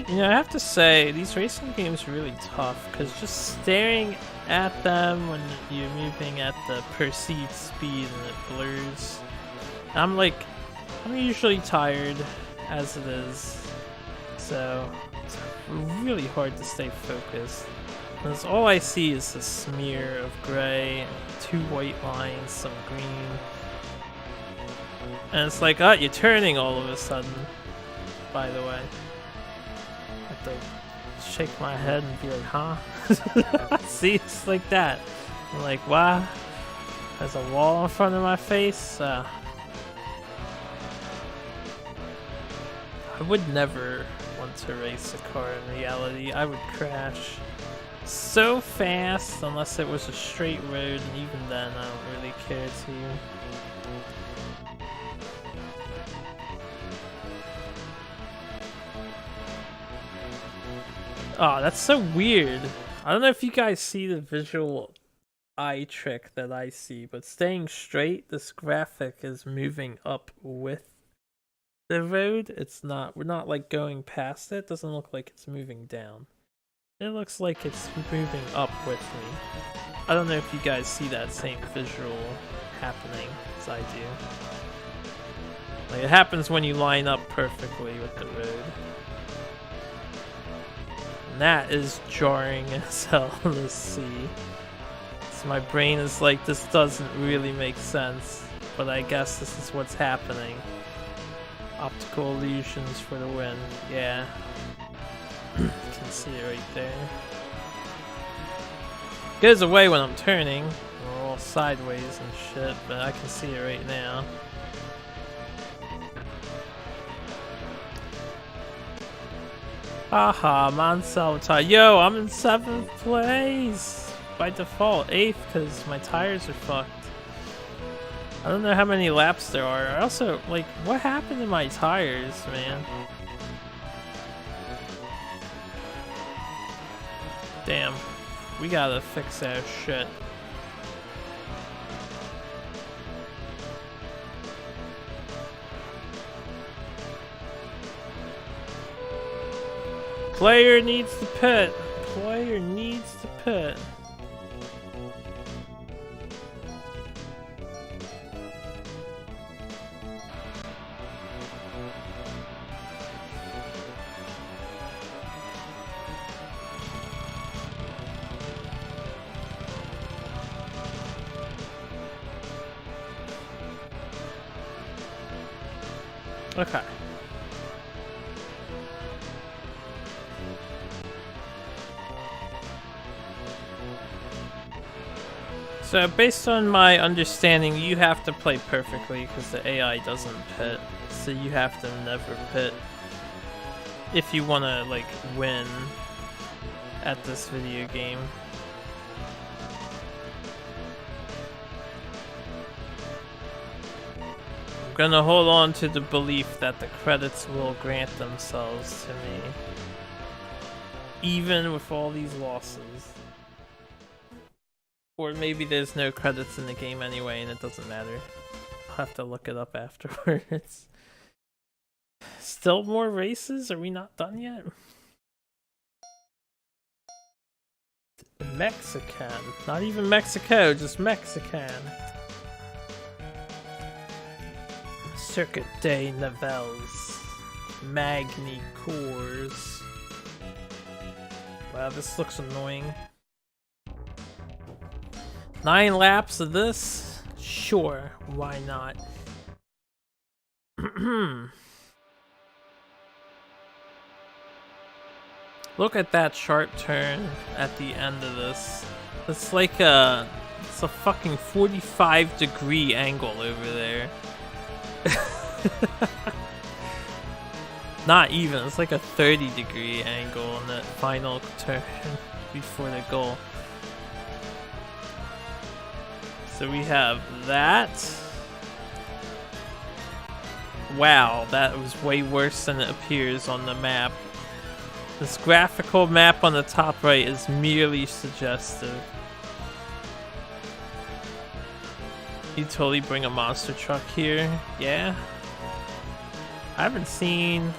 You know, I have to say, these racing games are really tough, because just staring at them when you're moving at the perceived speed and it blurs. I'm usually tired as it is, so it's really hard to stay focused. Because all I see is a smear of gray, 2 white lines, some green. And it's like, oh, you're turning all of a sudden, by the way. I have to shake my head and be like, huh? See, it's like that. I'm like, wow, there's a wall in front of my face. I would never want to race a car in reality. I would crash so fast unless it was a straight road, and even then I don't really care to. Oh, that's so weird. I don't know if you guys see the visual eye trick that I see, but staying straight, this graphic is moving up with the road. We're not like going past it. It doesn't look like it's moving down. It looks like it's moving up with me. I don't know if you guys see that same visual happening as I do. Like, it happens when you line up perfectly with the road. That is jarring as hell to see. So my brain is like, this doesn't really make sense, but I guess this is what's happening. Optical illusions for the win. Yeah. You can see it right there. Goes away when I'm turning. We're all sideways and shit, but I can see it right now. Haha, Mansell. Yo, I'm in 7th place! By default, 8th because my tires are fucked. I don't know how many laps there are. I also, like, what happened to my tires, man? Damn, we gotta fix that shit. Player needs to pit. Player needs to pit. Okay. So based on my understanding, you have to play perfectly because the AI doesn't pit. So you have to never pit if you want to like win at this video game. I'm gonna hold on to the belief that the credits will grant themselves to me, even with all these losses. Or maybe there's no credits in the game anyway and it doesn't matter. I'll have to look it up afterwards. Still more races? Are we not done yet? Mexican. Not even Mexico, just Mexican. Circuit de Nivelles. Magni Cours. Wow, this looks annoying. 9 laps of this? Sure, why not? Look at that sharp turn at the end of this. It's like it's a fucking 45-degree angle over there. Not even, it's like a 30-degree angle on that final turn before the goal. So we have that. Wow, that was way worse than it appears on the map. This graphical map on the top right is merely suggestive. You totally bring a monster truck here, yeah? I haven't seen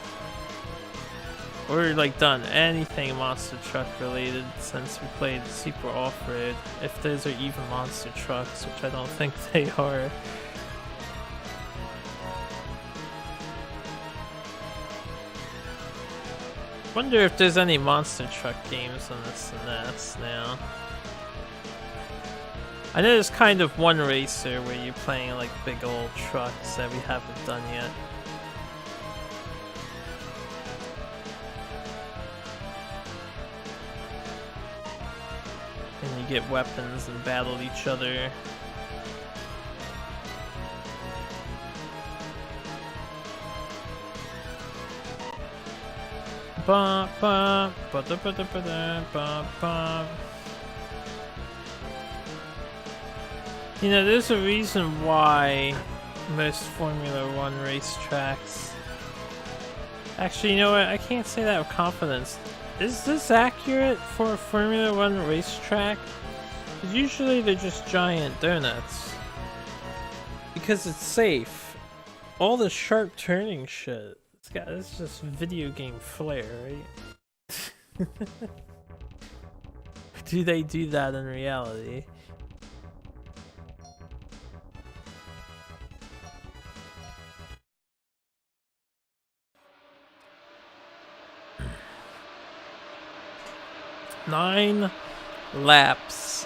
or like done anything monster truck related since we played Super Off-Road. If those are even monster trucks, which I don't think they are. Wonder if there's any monster truck games on the SNES now. I know there's kind of one racer where you're playing like big old trucks that we haven't done yet. And you get weapons and battle each other. Ba ba ba da ba da ba da ba ba. You know, there's a reason why most Formula 1 racetracks... Actually, you know what? I can't say that with confidence. Is this accurate for a Formula 1 racetrack? Because usually they're just giant donuts. Because it's safe. All the sharp turning shit. It's just video game flair, right? Do they do that in reality? Nine laps.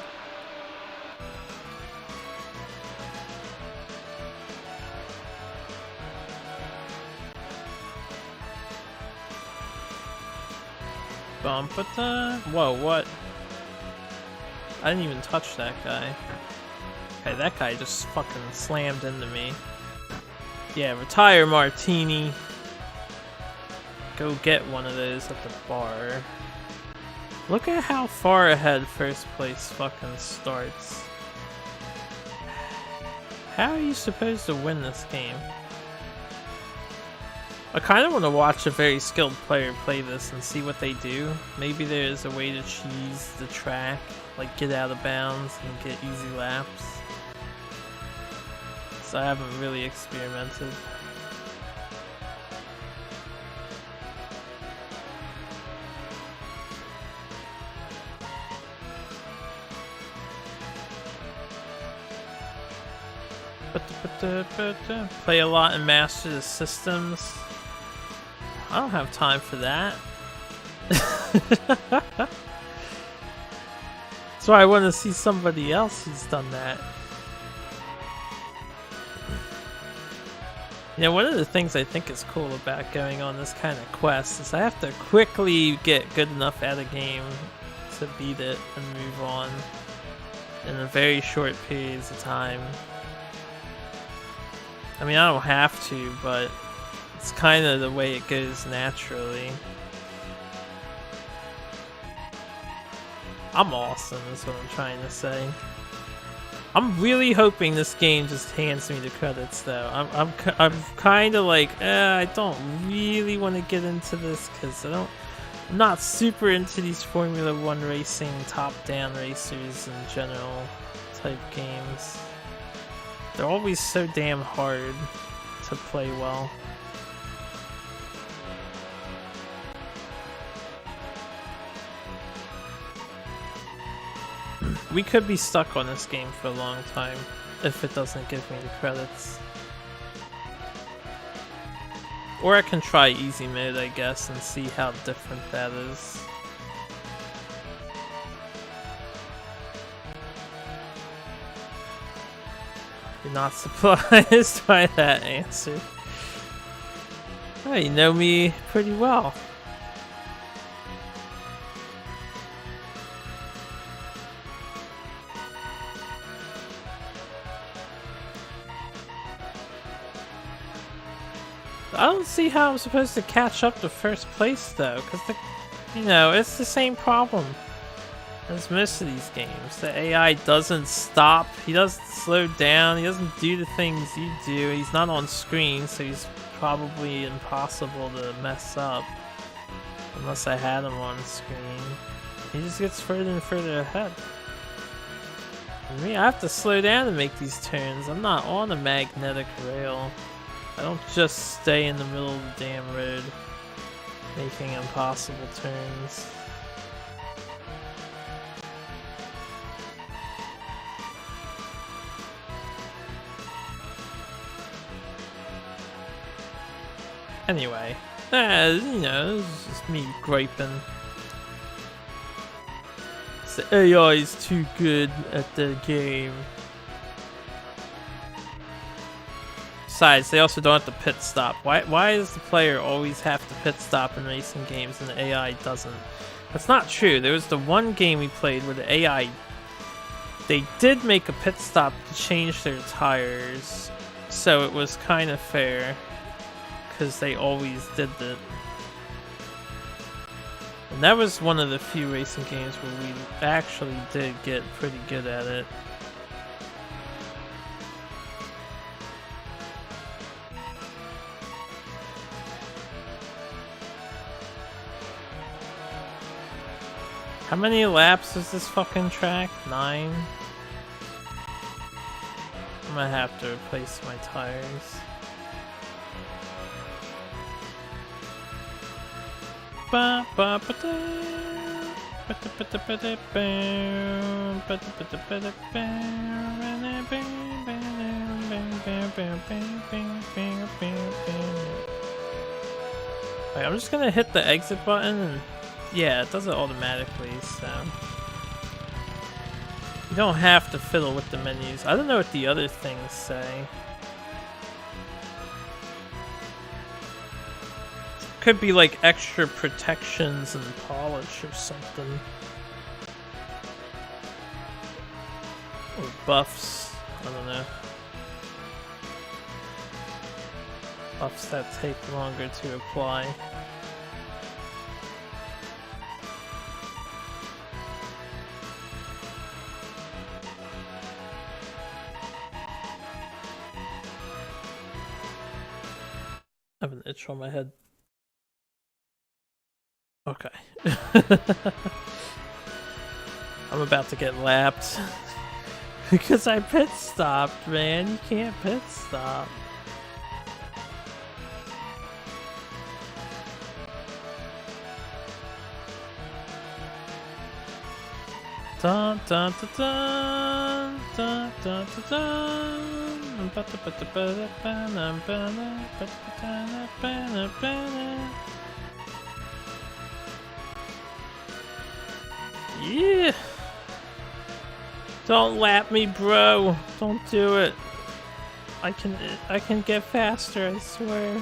Whoa, what? I didn't even touch that guy. Okay, that guy just fucking slammed into me. Yeah, retire, Martini. Go get one of those at the bar. Look at how far ahead first place fucking starts. How are you supposed to win this game? I kind of want to watch a very skilled player play this and see what they do. Maybe there's a way to cheese the track, like get out of bounds and get easy laps. So I haven't really experimented. Play a lot and master the systems. I don't have time for that. So I want to see somebody else who's done that. You know, one of the things I think is cool about going on this kind of quest is I have to quickly get good enough at a game to beat it and move on in a very short periods of time. I mean, I don't have to, but it's kind of the way it goes naturally. I'm awesome, is what I'm trying to say. I'm really hoping this game just hands me the credits, though. I'm kind of like, I don't really want to get into this because I'm not super into these Formula 1 racing top-down racers in general type games. They're always so damn hard to play well. We could be stuck on this game for a long time if it doesn't give me the credits. Or I can try easy mode, I guess, and see how different that is. You're not surprised by that answer. Oh, you know me pretty well. I don't see how I'm supposed to catch up to first place though, because you know, it's the same problem as most of these games. The AI doesn't stop, he doesn't slow down, he doesn't do the things you do, he's not on screen, so he's probably impossible to mess up. Unless I had him on screen. He just gets further and further ahead. For me, I have to slow down to make these turns. I'm not on a magnetic rail. I don't just stay in the middle of the damn road making impossible turns. Anyway, you know, it's just me griping. The AI is too good at the game. Besides, they also don't have to pit stop. Why does the player always have to pit stop in racing games and the AI doesn't? That's not true. There was the one game we played where the AI, they did make a pit stop to change their tires, so it was kind of fair because they always did it. And that was one of the few racing games where we actually did get pretty good at it. How many laps is this fucking track? 9? I'm gonna have to replace my tires. Ba ba ba da. Ba da ba da ba da bam. Ba da ba da ba da bam. Bam bam bam bam bam bam bam bam bam. Alright, I'm just gonna hit the exit button and yeah, it does it automatically, so you don't have to fiddle with the menus. I don't know what the other things say. Could be like extra protections and polish or something. Or buffs, I don't know. Buffs that take longer to apply. I have an itch on my head. Okay. I'm about to get lapped. Because I pit stopped, man. You can't pit stop. Dun dun dun dun dun dun dun dun. Yeah. Don't lap me, bro. Don't do it. I can get faster, I swear.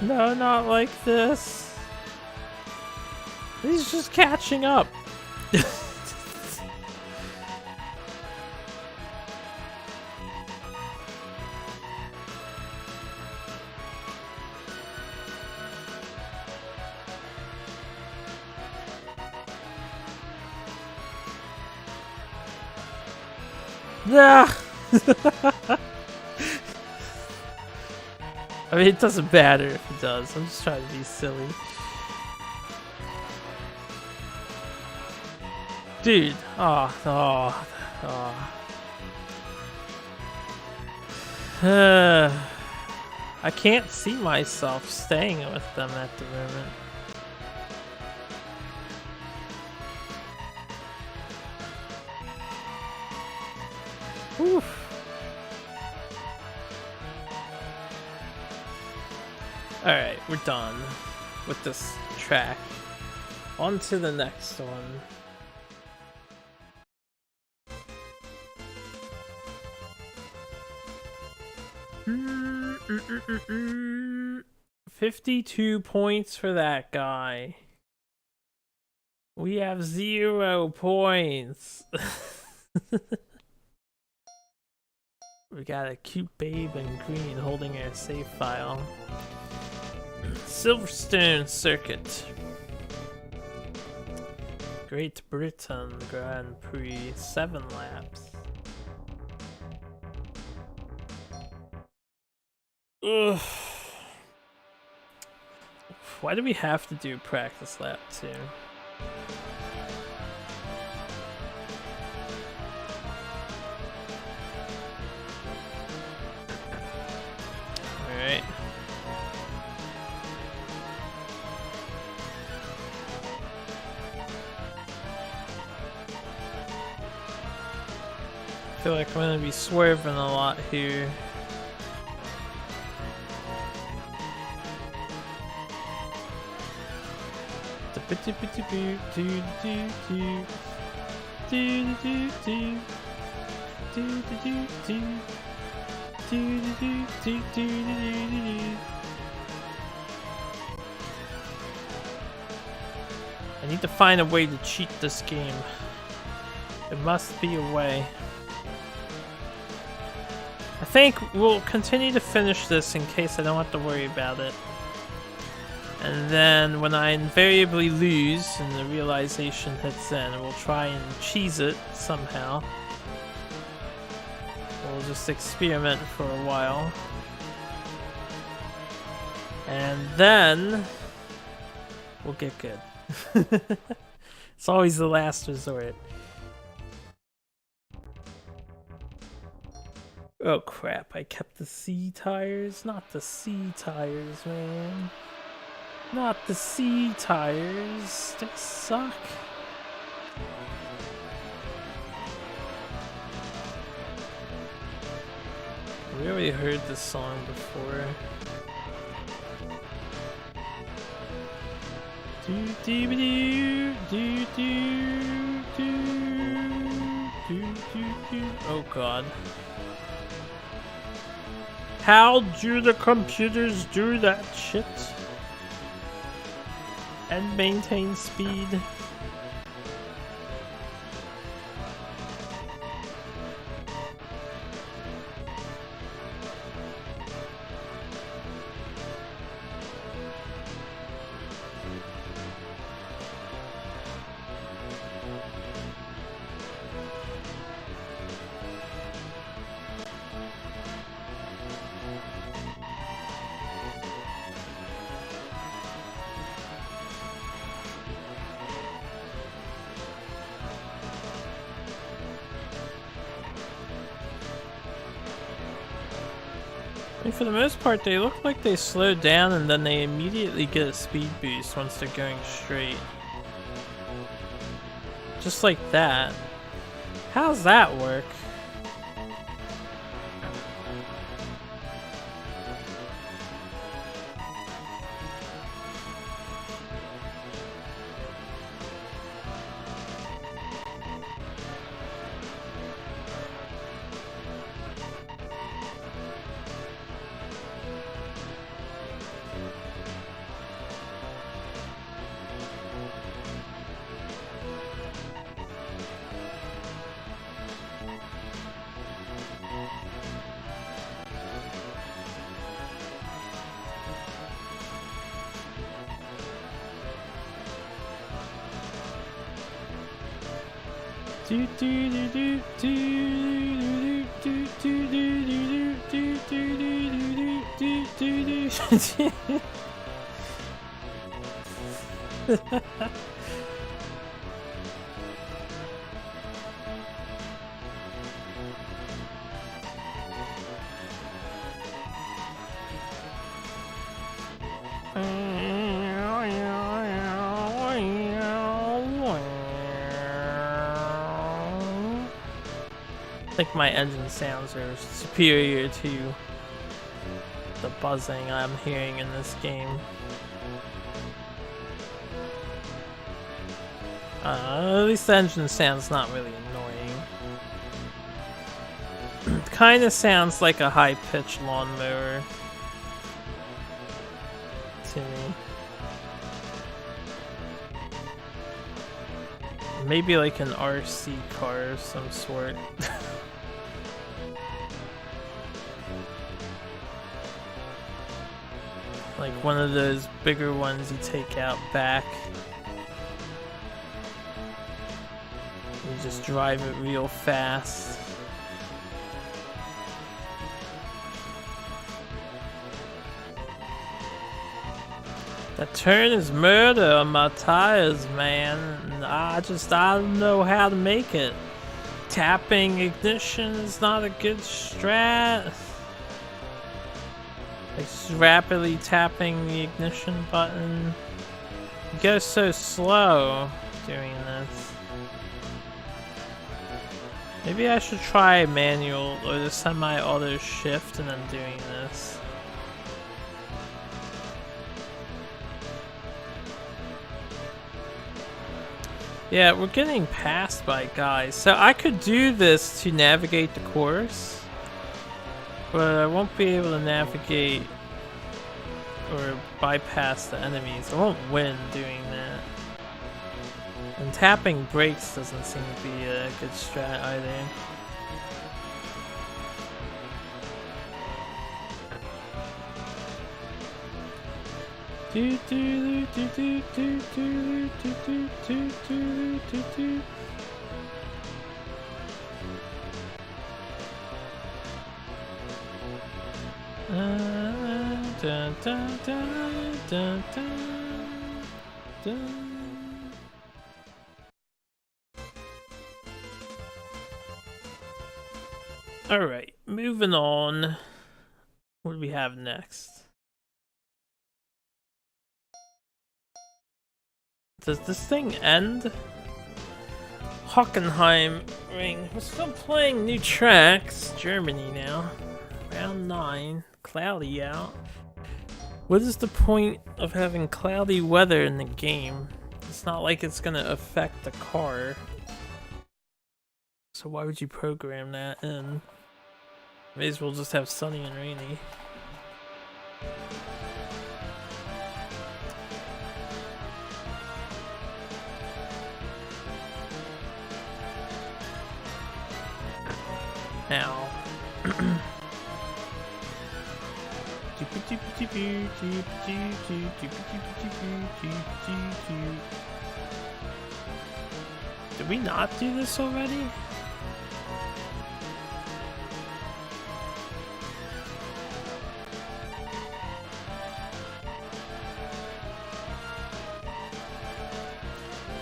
No, not like this. He's just catching up. Yeah. I mean, it doesn't matter if it does. I'm just trying to be silly. Dude. I can't see myself staying with them at the moment. Oof. Alright, we're done with this track. On to the next one. Mm-mm-mm-mm. 52 points for that guy. We have 0 points. We got a cute babe in green holding our save file. Silverstone Circuit. Great Britain Grand Prix, 7 laps. Ugh. Why do we have to do practice lap 2? Alright. I feel like I'm gonna be swerving a lot here. I need to find a way to cheat this game. There must be a way. I think we'll continue to finish this in case I don't have to worry about it. And then when I invariably lose and the realization hits in, we'll try and cheese it somehow. We'll just experiment for a while. And then we'll get good. It's always the last resort. Oh crap, I kept the C tires. Not the C tires, man. Not the C tires. They suck. We already heard this song before. Oh god. How do the computers do that shit? And maintain speed. I mean, for the most part, they look like they slow down and then they immediately get a speed boost once they're going straight. Just like that. How's that work? I think my engine sounds are superior to the buzzing I'm hearing in this game. At least the engine sound's not really annoying. It kinda sounds like a high-pitched lawnmower to me. Maybe like an RC car of some sort. Like one of those bigger ones you take out back. You just drive it real fast. That turn is murder on my tires, man. I don't know how to make it. Tapping ignition is not a good strat. Like just rapidly tapping the ignition button. You go so slow doing this. Maybe I should try manual or the semi-auto shift and then doing this. Yeah, we're getting passed by guys. So I could do this to navigate the course, but I won't be able to navigate or bypass the enemies. I won't win doing that. And tapping brakes doesn't seem to be a good strat either. Do do do do do do do do do do do do. Dun dun dun dun dun dun. All right, moving on. What do we have next? Does this thing end? Hockenheim ring. We're still playing new tracks. Germany now. Round 9. Cloudy out. What is the point of having cloudy weather in the game? It's not like it's gonna affect the car. So why would you program that in? May as well just have sunny and rainy. Now. Did we not do this already?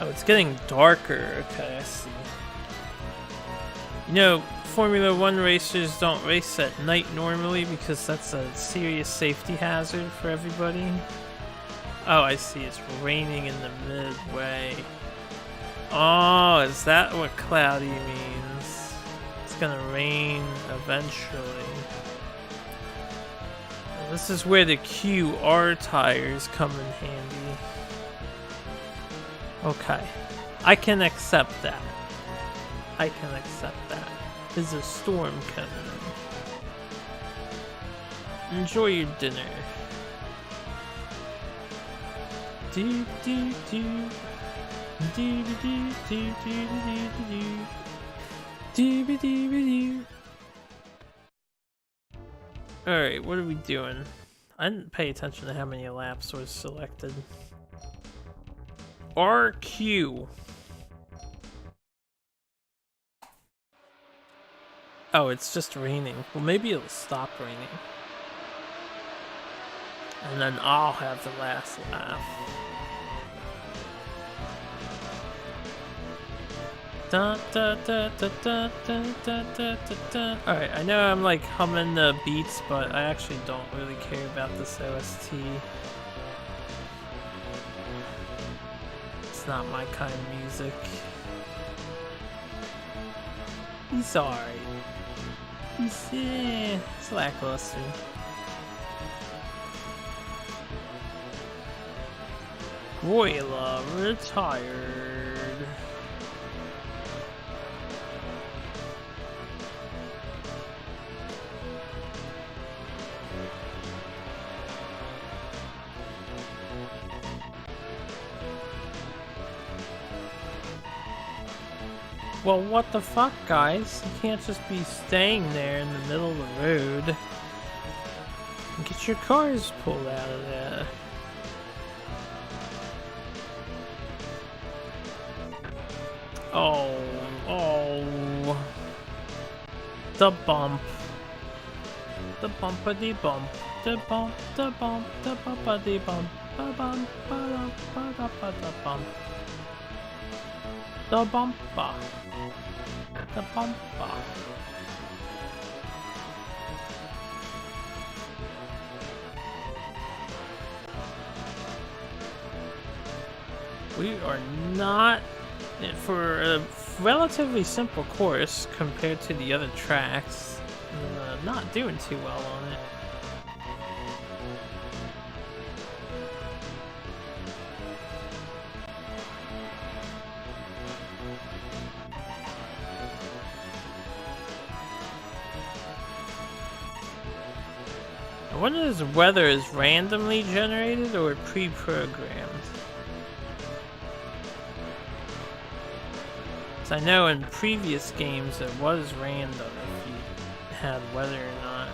Oh, it's getting darker. Okay, I see. You know, Formula 1 racers don't race at night normally because that's a serious safety hazard for everybody. Oh, I see. It's raining in the midway. Oh, is that what cloudy means? it's gonna rain eventually. This is where the QR tires come in handy. Okay. I can accept that. I can accept that. There's a storm coming in. Enjoy your dinner. Do do do. Do do do do do do do do do. Alright, what are we doing? I didn't pay attention to how many laps was selected. RQ. Oh, it's just raining. Well, maybe it'll stop raining. And then I'll have the last lap. Da, da, da, da, da, da, da, da, da. Alright, I know I'm like humming the beats, but I actually don't really care about this OST. It's not my kind of music. He's alright. It's lackluster. Goyla retired. Well, what the fuck, guys? You can't just be staying there in the middle of the road. Get your cars pulled out of there. Oh, oh. The bump. The bumpity bump. The bump, the bump, the bumpity bump. Ba bump, ba dum, ba da ba da bump. The bumper. The bumper. We are not, for a relatively simple course compared to the other tracks, not doing too well on it. I wonder if this weather is randomly generated or pre-programmed. I know in previous games it was random if you had weather or not.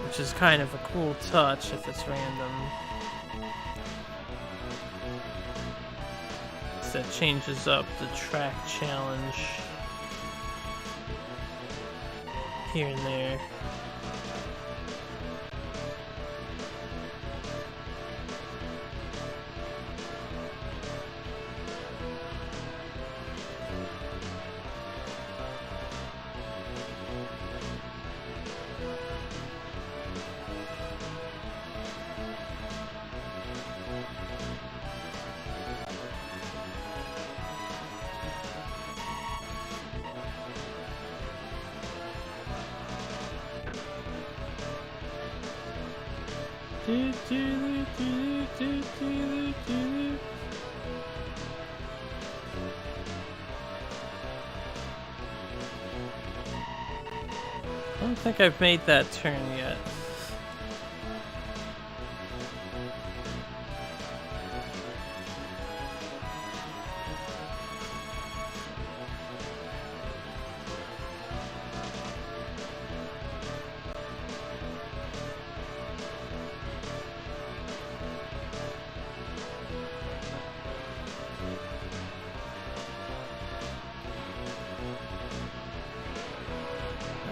Which is kind of a cool touch if it's random. So that changes up the track challenge here and there. I don't think I've made that turn yet.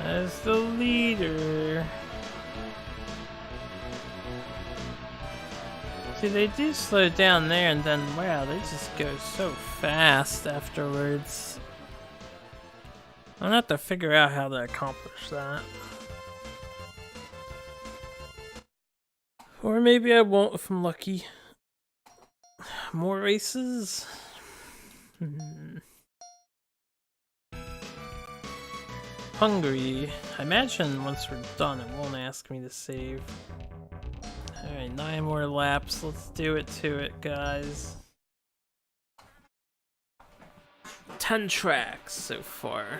As the leader. See, they do slow down there and then, wow, they just go so fast afterwards. I'm gonna have to figure out how to accomplish that. Or maybe I won't if I'm lucky. More races? hungry. I imagine once we're done, it won't ask me to save. Alright, 9 more laps. Let's do it to it, guys. 10 tracks so far.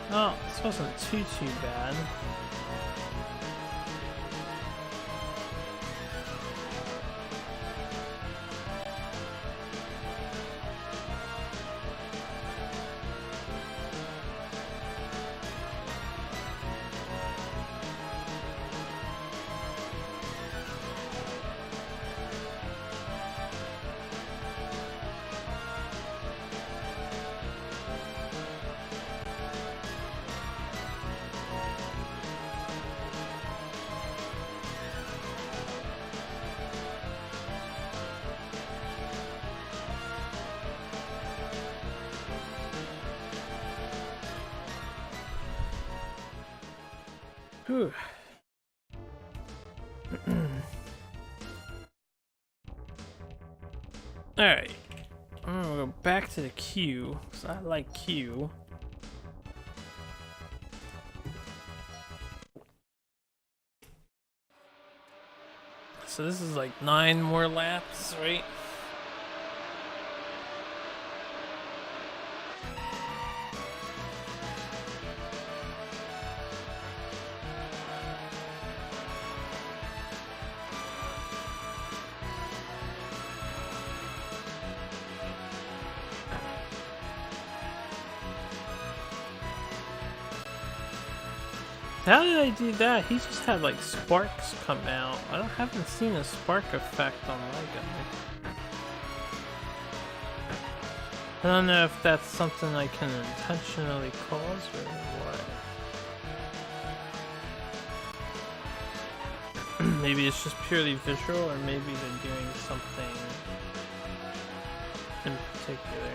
Oh, this wasn't too bad. Whew. Alright. I'm gonna go back to the queue, because I like queue. So this is like 9 more laps, right? How did I do that? He just had like sparks come out. Haven't seen a spark effect on my guy. I don't know if that's something I can intentionally cause or what. Maybe it's just purely visual, or maybe they're doing something in particular.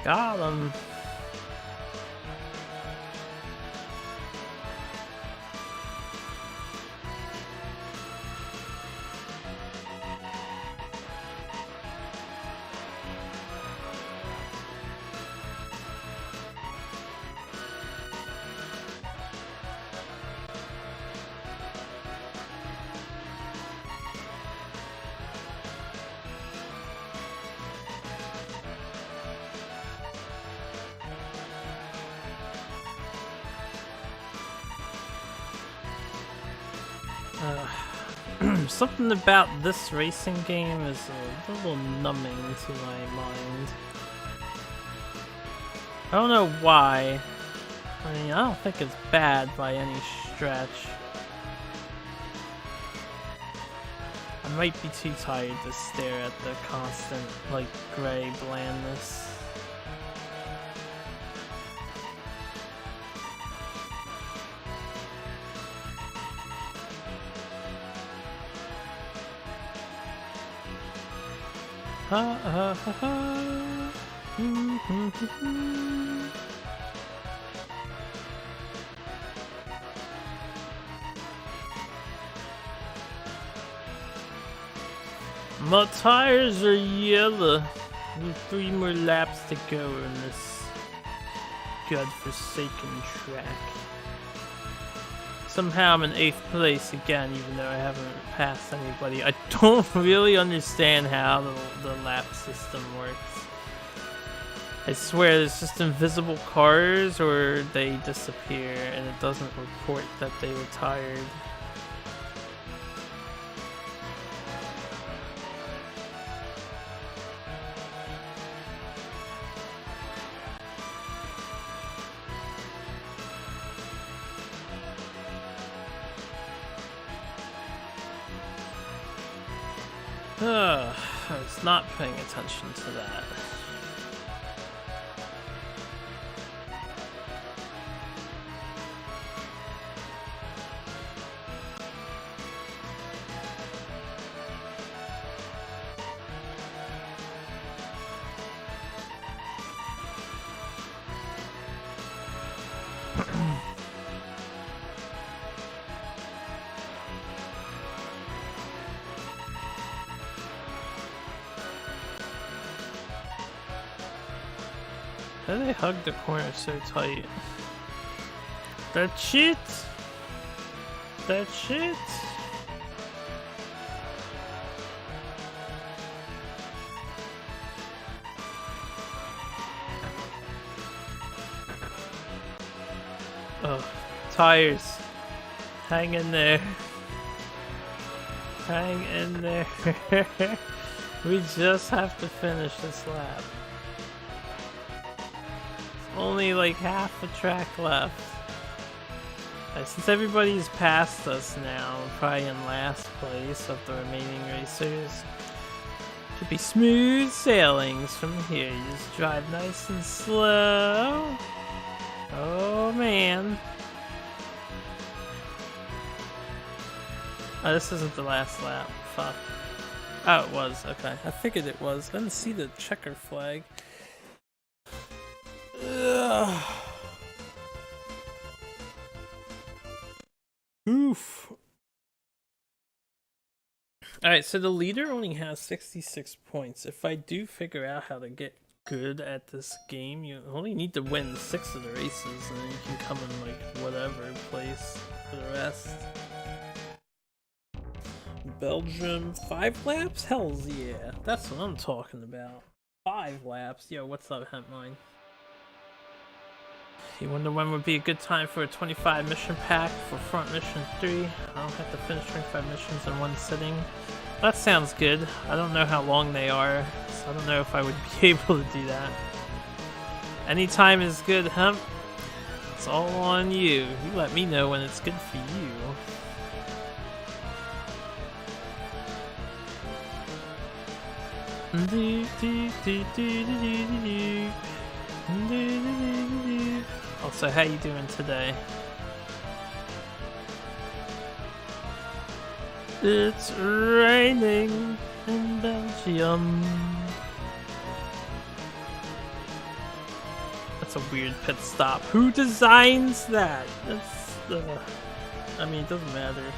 Got him. Something about this racing game is a little numbing to my mind. I don't know why. I mean, I don't think it's bad by any stretch. I'm might be too tired to stare at the constant, like, gray blandness. Ha ha ha ha. My tires are yellow. With 3 more laps to go in this godforsaken track. Somehow I'm in 8th place again, even though I haven't passed anybody. I don't really understand how the lap system works. I swear there's just invisible cars or they disappear and it doesn't report that they retired. I was not paying attention to that. How do they hug the corner so tight? That's it! That's it! Oh, tires. Hang in there. Hang in there. We just have to finish this lap. Only like half a track left. Since everybody's past us now, we're probably in last place of the remaining racers. Should be smooth sailings from here. You just drive nice and slow. Oh man. Oh, this isn't the last lap. Fuck. Oh, it was. Okay. I figured it was. I didn't see the checker flag. Ugh. Oof. Alright, so the leader only has 66 points. If I do figure out how to get good at this game, you only need to win 6 of the races and then you can come in like whatever place for the rest. Belgium, 5 laps? Hells yeah. That's what I'm talking about. 5 laps. Yo, what's up, Hempmine? You wonder when would be a good time for a 25 mission pack for front mission 3? I don't have to finish 25 missions in one sitting. That sounds good. I don't know how long they are, so I don't know if I would be able to do that. Anytime is good, Hemp. It's all on you. You let me know when it's good for you. Also, how you doing today? It's raining in Belgium. That's a weird pit stop. Who designs that? That's I mean, it doesn't matter.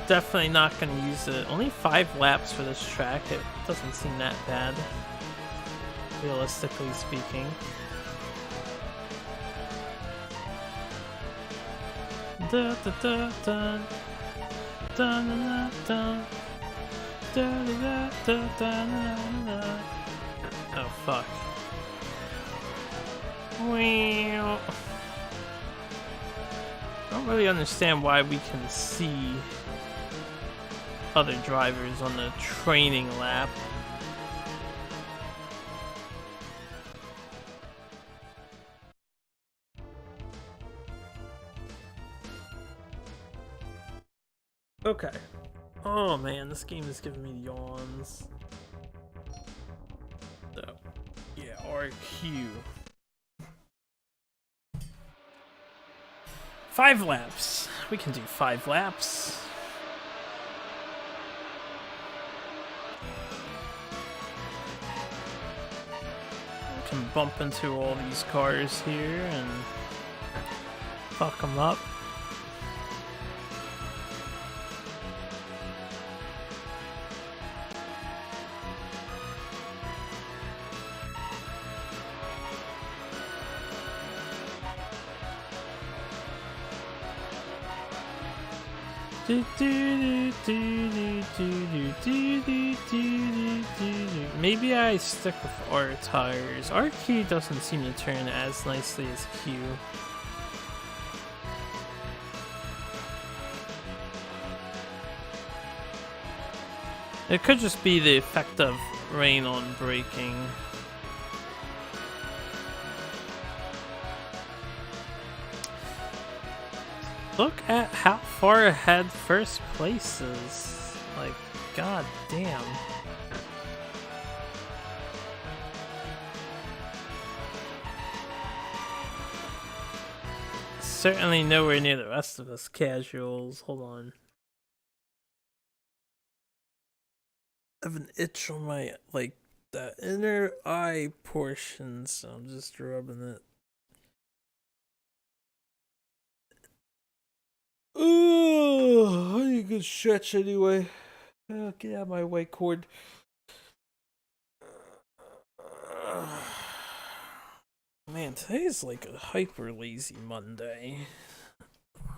Definitely not gonna use it. Only 5 laps for this track. It doesn't seem that bad, realistically speaking. Da da da da da da da da da da. Oh fuck. Well, I don't really understand why we can see other drivers on the training lap. Okay. Oh man, this game is giving me yawns. So, yeah, RQ. 5 laps. We can do 5 laps. We can bump into all these cars here and fuck them up. Maybe I stick with R tires. RQ doesn't seem to turn as nicely as Q. It could just be the effect of rain on braking. Look at how far ahead first place is. Like, god damn. Certainly nowhere near the rest of us casuals. Hold on. I have an itch on my, like, the inner eye portion, so I'm just rubbing it. Oh, I need a good stretch anyway. Get out of my white cord. Man, today's like a hyper lazy Monday.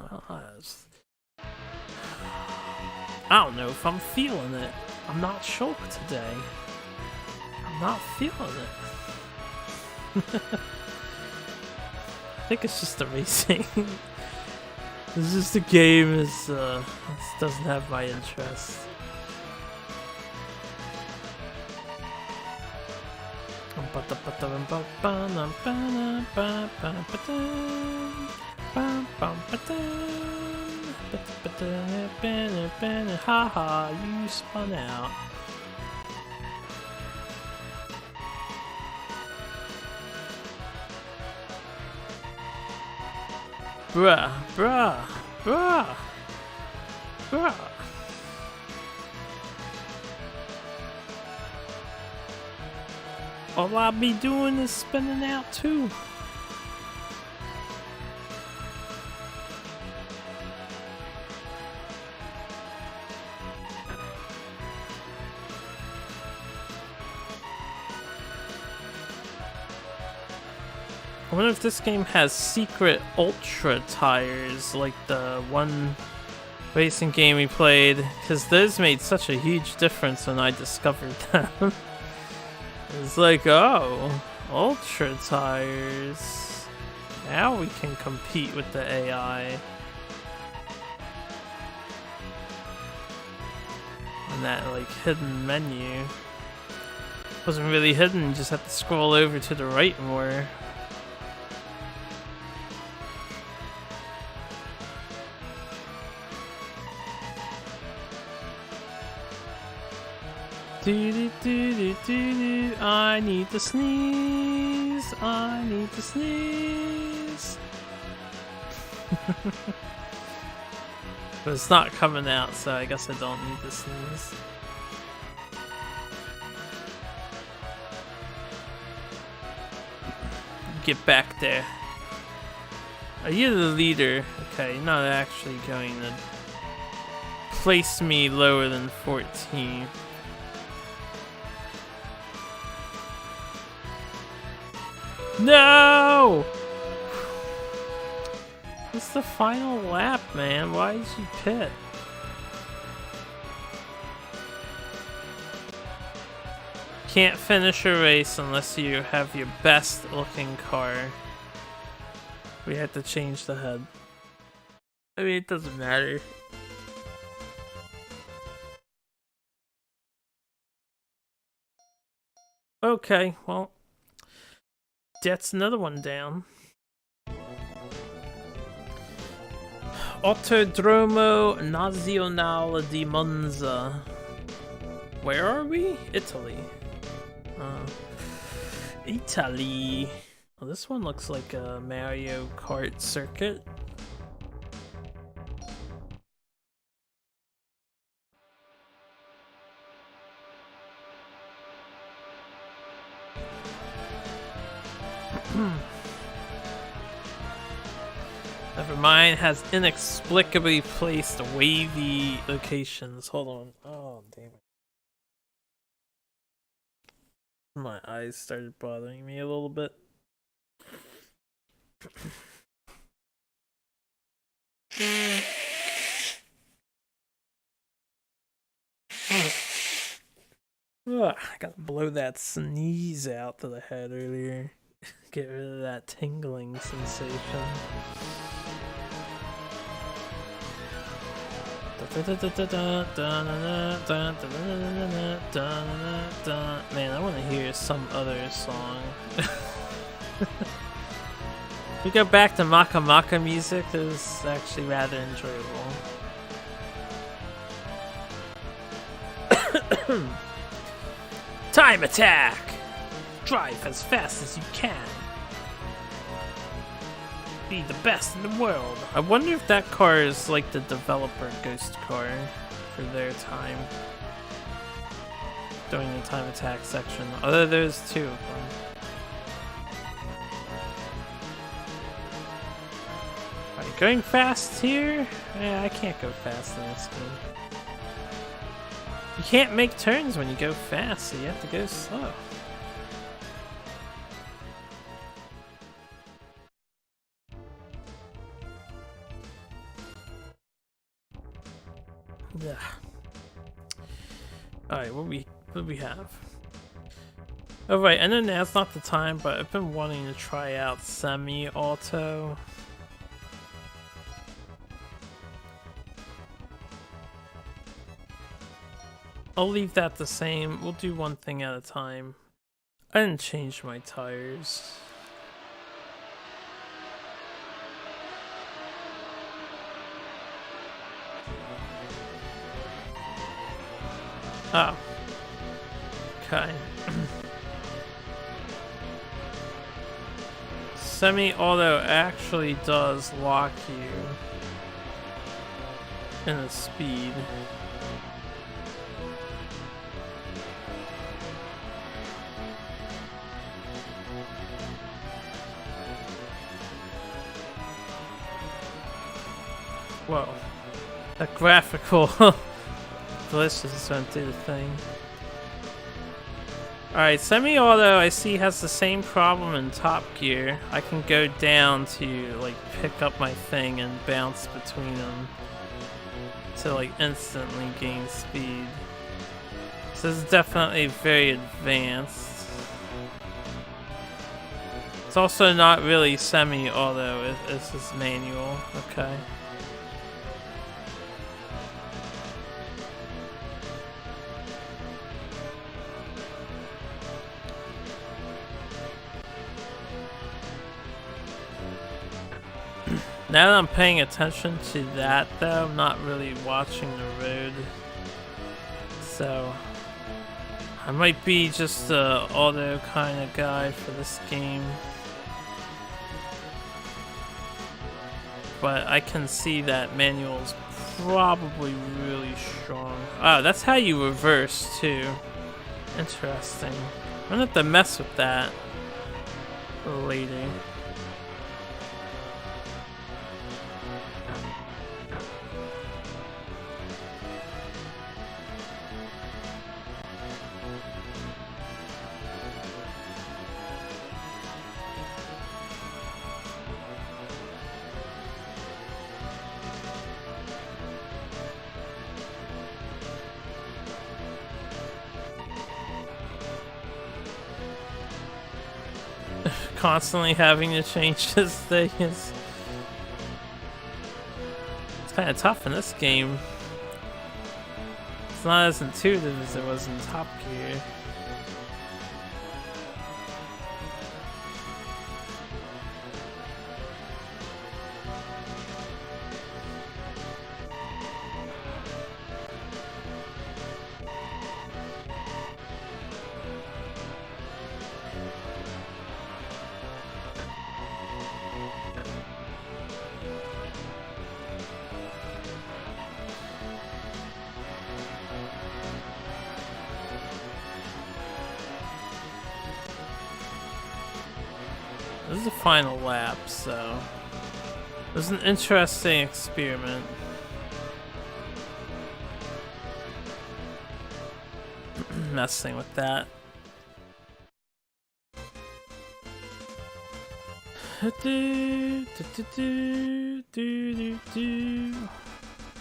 I don't know if I'm feeling it. I'm not choked today. I'm not feeling it. I think it's just the racing. It's just the game is doesn't have my interest. Haha, you spun out. Bruh, bruh, bruh, bruh. All I'll be doing is spinning out too. I wonder if this game has secret ultra tires like the one racing game we played, because those made such a huge difference when I discovered them. It's like, oh, ultra tires. Now we can compete with the AI. And that like hidden menu wasn't really hidden, you just have to scroll over to the right more. I need to sneeze. I need to sneeze. But it's not coming out, so I guess I don't need to sneeze. Get back there. Are you the leader? Okay, you're not actually going to place me lower than 14. No! It's the final lap, man. Why did you pit? Can't finish a race unless you have your best looking car. We had to change the head. I mean, it doesn't matter. Okay, well, that's another one down. Autodromo Nazionale di Monza. Where are we? Italy. Italy. Well, this one looks like a Mario Kart circuit. Never mind, has inexplicably placed wavy locations. Hold on. Oh, damn it. My eyes started bothering me a little bit. Ugh, I gotta blow that sneeze out that I had earlier. Get rid of that tingling sensation. Man, I want to hear some other song. We go back to Maka Maka music, it was actually rather enjoyable. Time attack! Drive as fast as you can. Be the best in the world. I wonder if that car is like the developer ghost car for their time. During the time attack section. Although there's two of them. Alright, going fast here? Yeah, I can't go fast in this game. You can't make turns when you go fast, so you have to go slow. Yeah. Alright, what do we have? Oh right, I know now's not the time, but I've been wanting to try out semi-auto. I'll leave that the same. We'll do one thing at a time. I didn't change my tires. Oh. Okay. Semi-auto actually does lock you in a speed. Whoa. That graphical delicious went through the thing. Alright, semi-auto I see has the same problem in Top Gear. I can go down to like pick up my thing and bounce between them to like instantly gain speed. So this is definitely very advanced. It's also not really semi-auto, it's just manual. Okay. Now that I'm paying attention to that though, I'm not really watching the road. So I might be just a auto kind of guy for this game. But I can see that manual is probably really strong. Oh, that's how you reverse too. Interesting. I'm gonna have to mess with that later. Constantly having to change this thing is it's kind of tough in this game. It's not as intuitive as it was in Top Gear. This is the final lap, so it was an interesting experiment. Messing with that.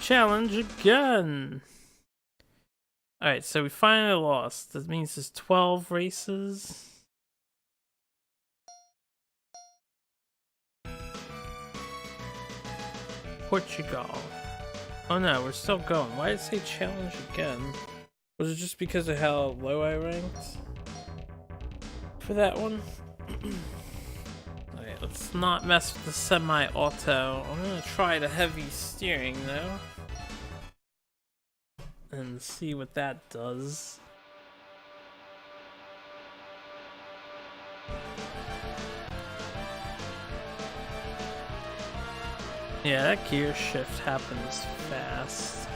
Challenge again. Alright, so we finally lost. That means there's 12 races. Portugal. Oh no, we're still going. Why did it say challenge again? Was it just because of how low I ranked for that one? Alright, let's not mess with the semi-auto. I'm gonna try the heavy steering though. And see what that does. Yeah, that gear shift happens fast.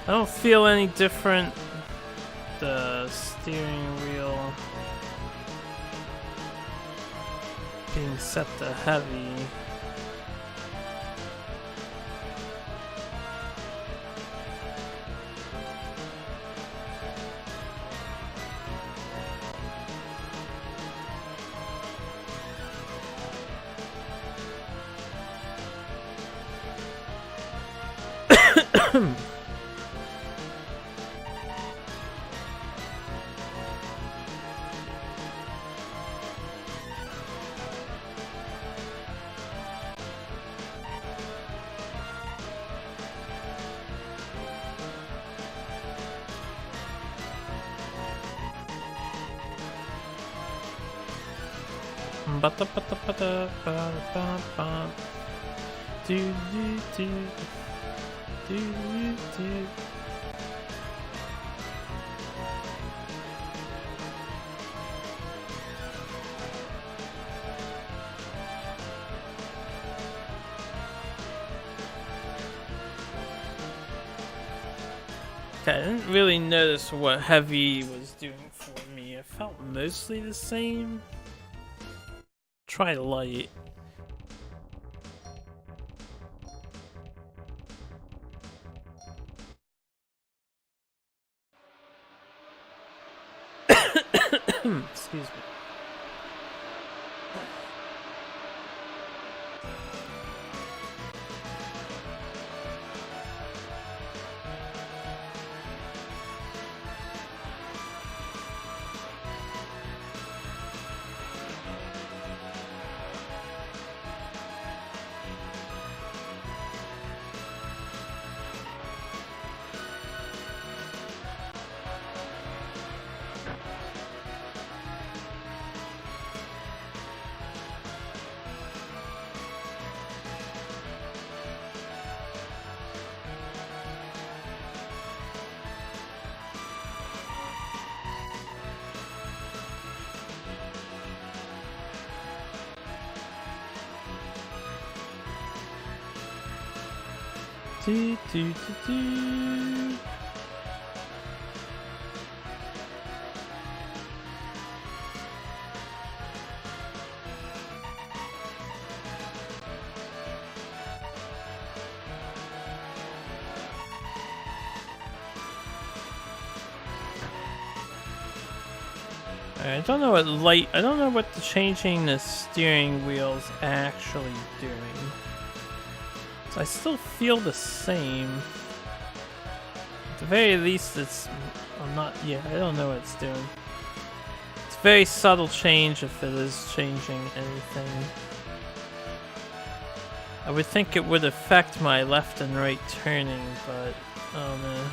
I don't feel any different. The steering wheel being set to heavy. Okay, I didn't really notice what heavy was doing for me. It felt mostly the same. Try light. Excuse me. Do, do, do, do. I don't know what light. I don't know what the changing the steering wheel's actually doing. So I still feel the same. At the very least, it's. I'm not. Yeah, I don't know what it's doing. It's a very subtle change if it is changing anything. I would think it would affect my left and right turning, but I don't know.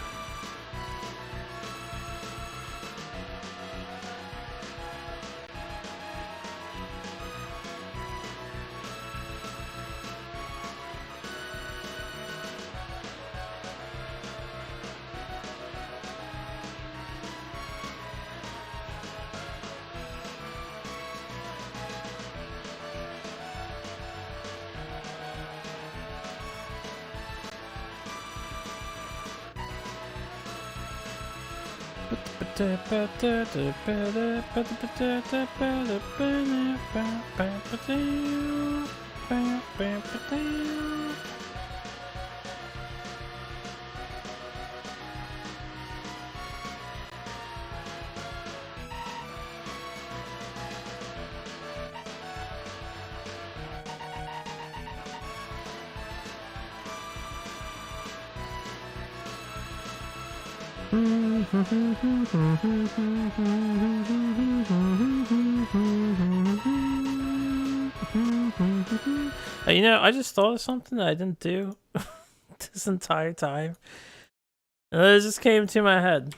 You know, I just thought of something that I didn't do this entire time. And it just came to my head.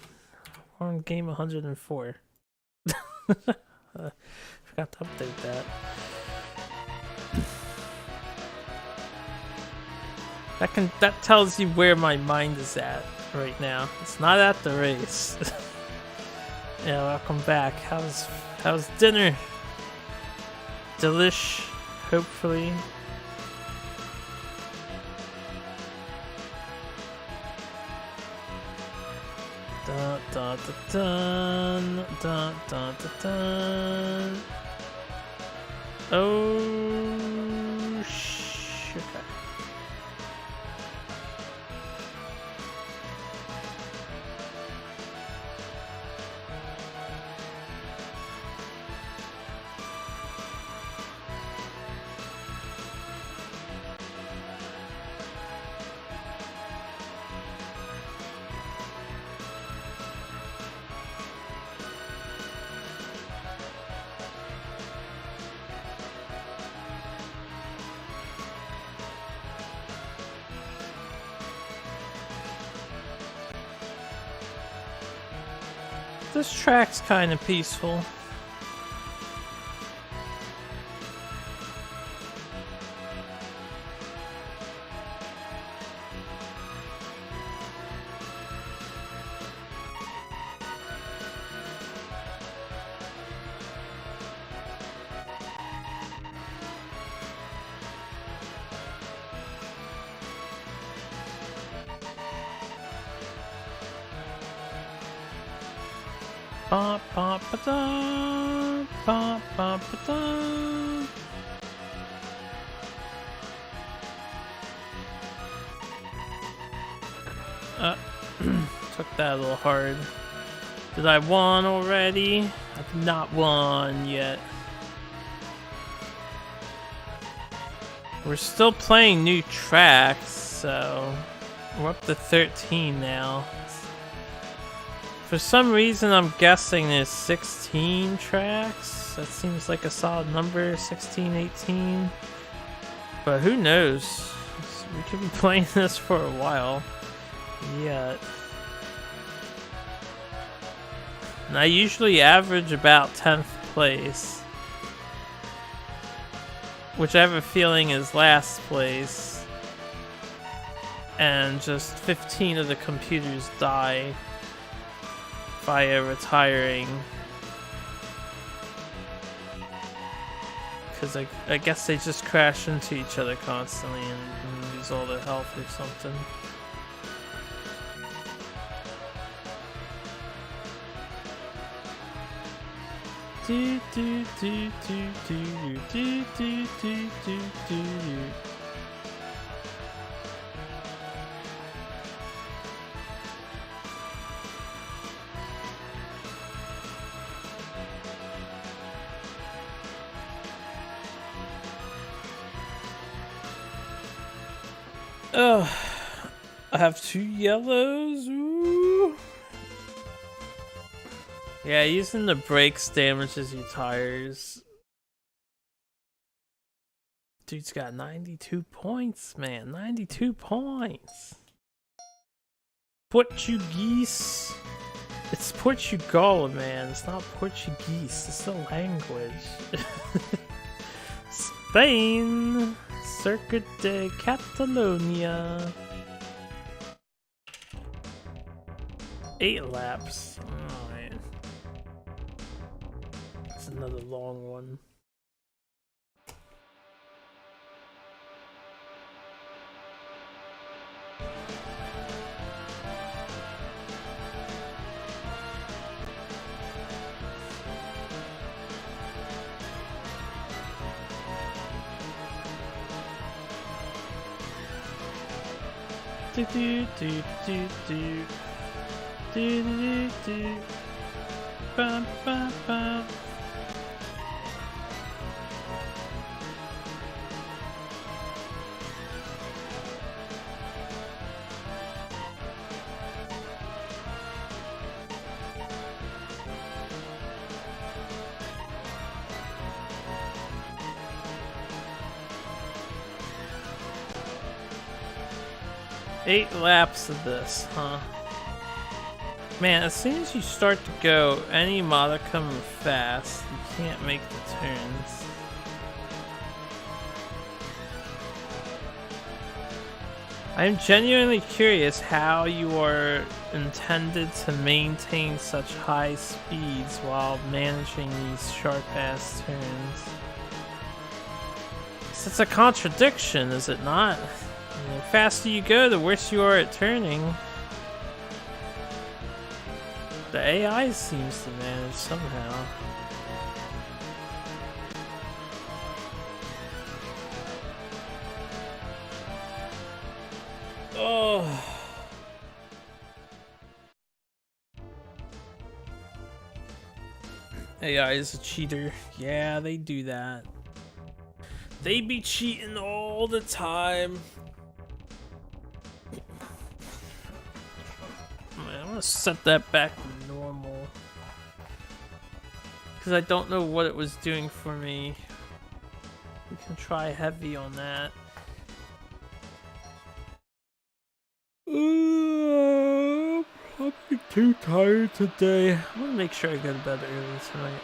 We're on game 104. Forgot to update that. That tells you where my mind is at right now. It's not at the race. Yeah, welcome back. How's dinner? Delish, hopefully. Dun dun dun dun dun dun dun. Oh shit. This track's kind of peaceful. Ba ba ba da, ba ba ba da. Took that a little hard. Did I won already? I've not won yet. We're still playing new tracks, so we're up to 13 now. For some reason, I'm guessing there's 16 tracks. That seems like a solid number, 16, 18. But who knows? We could be playing this for a while yet. And I usually average about 10th place, which I have a feeling is last place. And just 15 of the computers die via retiring, because I guess they just crash into each other constantly and lose all their health or something. Do do do do do do do do do do. Oh, I have 2 yellows. Ooh. Yeah, using the brakes damages your tires. Dude's got 92 points, man. 92 points. Portuguese. It's Portugal, man. It's not Portuguese. It's the language. Spain. Circuit de Catalonia. 8 laps. Alright. That's another long one. Do do do do do do do do. Ba ba ba. Eight laps of this, huh? Man, as soon as you start to go any modicum of fast, you can't make the turns. I'm genuinely curious how you are intended to maintain such high speeds while managing these sharp-ass turns. It's a contradiction, is it not? The faster you go, the worse you are at turning. The AI seems to manage somehow. Oh. AI is a cheater. Yeah, they do that. They be cheating all the time. I'm gonna set that back to normal. Because I don't know what it was doing for me. We can try heavy on that. I'm too tired today. I'm gonna make sure I go to bed early tonight.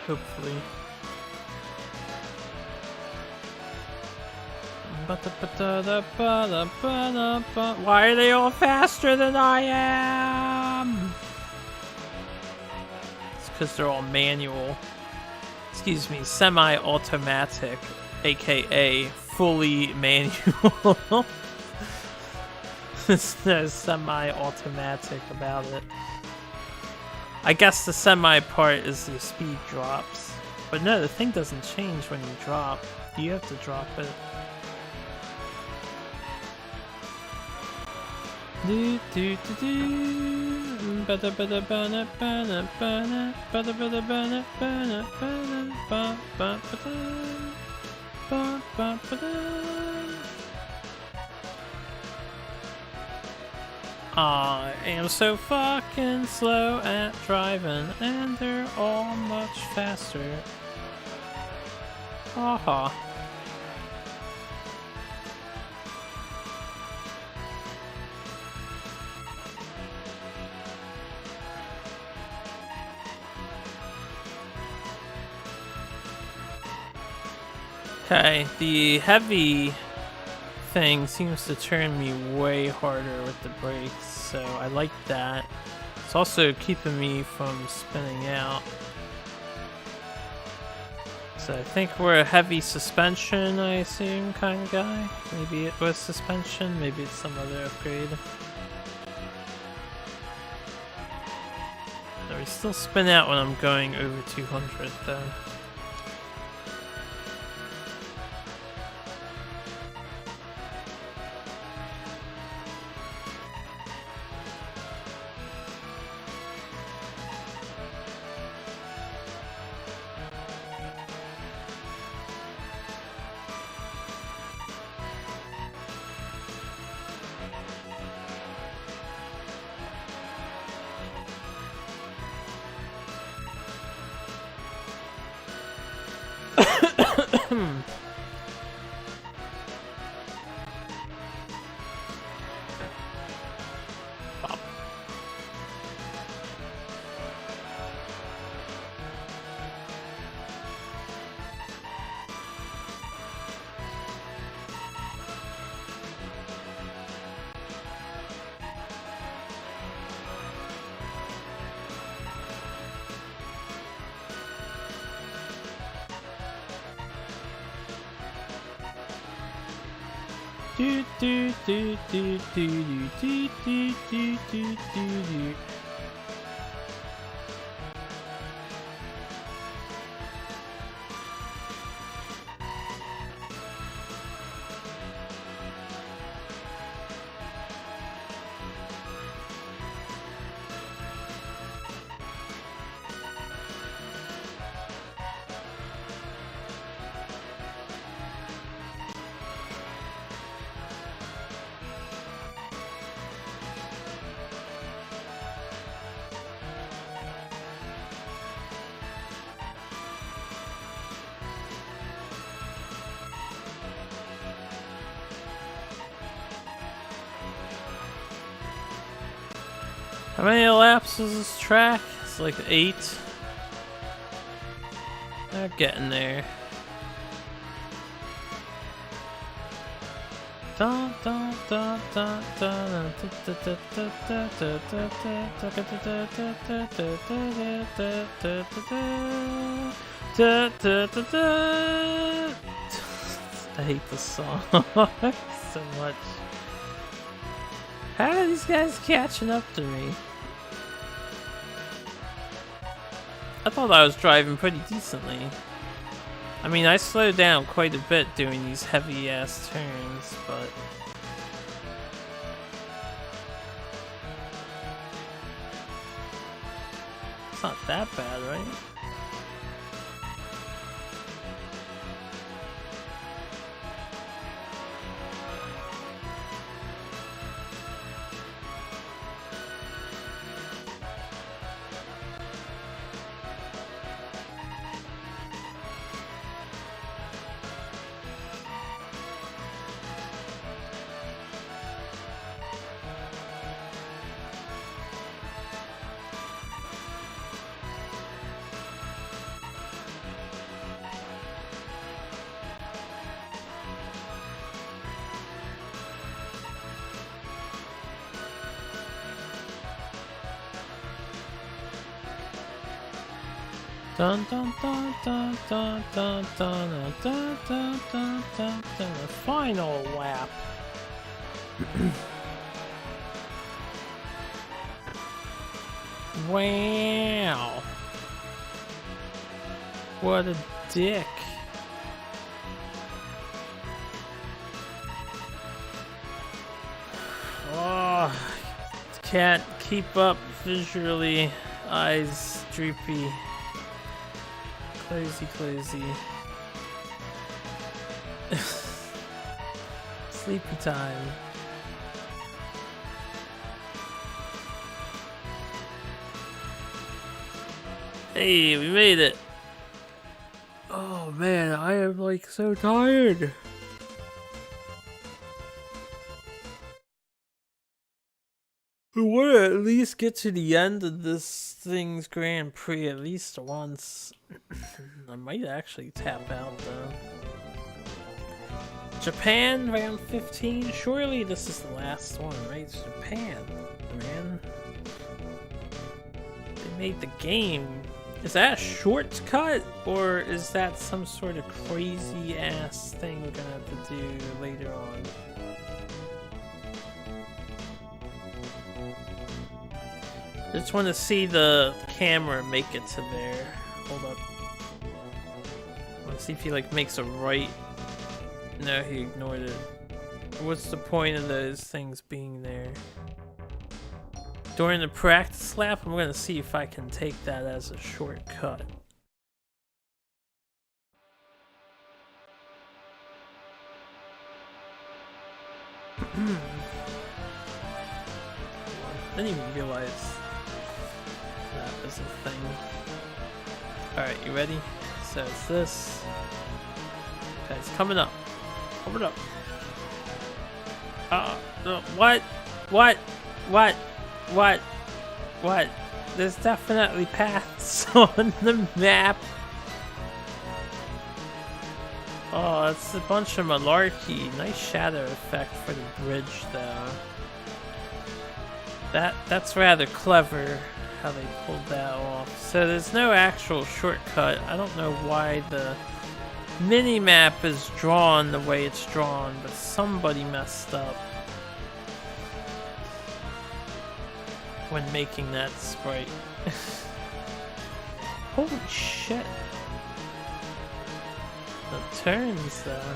Hopefully. Why are they all faster than I am? It's because they're all manual. Excuse me, semi-automatic, aka fully manual. There's semi-automatic about it. I guess the semi part is the speed drops. But no, the thing doesn't change when you drop. You have to drop it. Do do do do. Bada bada bana bana bana. Bada bada bana bana bana. Ba ba bada. Ba ba bada. I am so fucking slow at driving, and they're all much faster. Haha. Okay, the heavy thing seems to turn me way harder with the brakes, so I like that. It's also keeping me from spinning out. So I think we're a heavy suspension, I assume, kind of guy. Maybe it was suspension, maybe it's some other upgrade. So we still spin out when I'm going over 200 though. Do do do do do do do do do do. How many laps is this track? It's like 8. They're getting there. Dun, dun, dun, dun, dun, I hate this song so much. How are these guys catching up to me? I thought I was driving pretty decently. I mean, I slowed down quite a bit doing these heavy-ass turns, but... it's not that bad, right? Dun dun dun dun dun dun dun dun dun dun dun dun. The final lap. Wow. What a dick. Oh, can't keep up visually. Eyes droopy. Crazy. Sleepy time. Hey, we made it. Oh man, I am like so tired. I want to at least get to the end of this thing's Grand Prix at least once. I might actually tap out though. Japan, round 15? Surely this is the last one, right? It's Japan, man. They made the game. Is that a shortcut? Or is that some sort of crazy ass thing we're gonna have to do later on? I just want to see the camera make it to there. Hold up. I want to see if he like makes a right. No, he ignored it. What's the point of those things being there? During the practice lap, I'm gonna see if I can take that as a shortcut. Didn't even realize that was a thing. Alright, you ready? So it's this. Okay, it's coming up. Coming up. What? What? What? What? What? There's definitely paths on the map. Oh, it's a bunch of malarkey. Nice shadow effect for the bridge, though. That's rather clever how they pulled that off. So there's no actual shortcut. I don't know why the mini-map is drawn the way it's drawn, but somebody messed up when making that sprite. Holy shit. The turns though.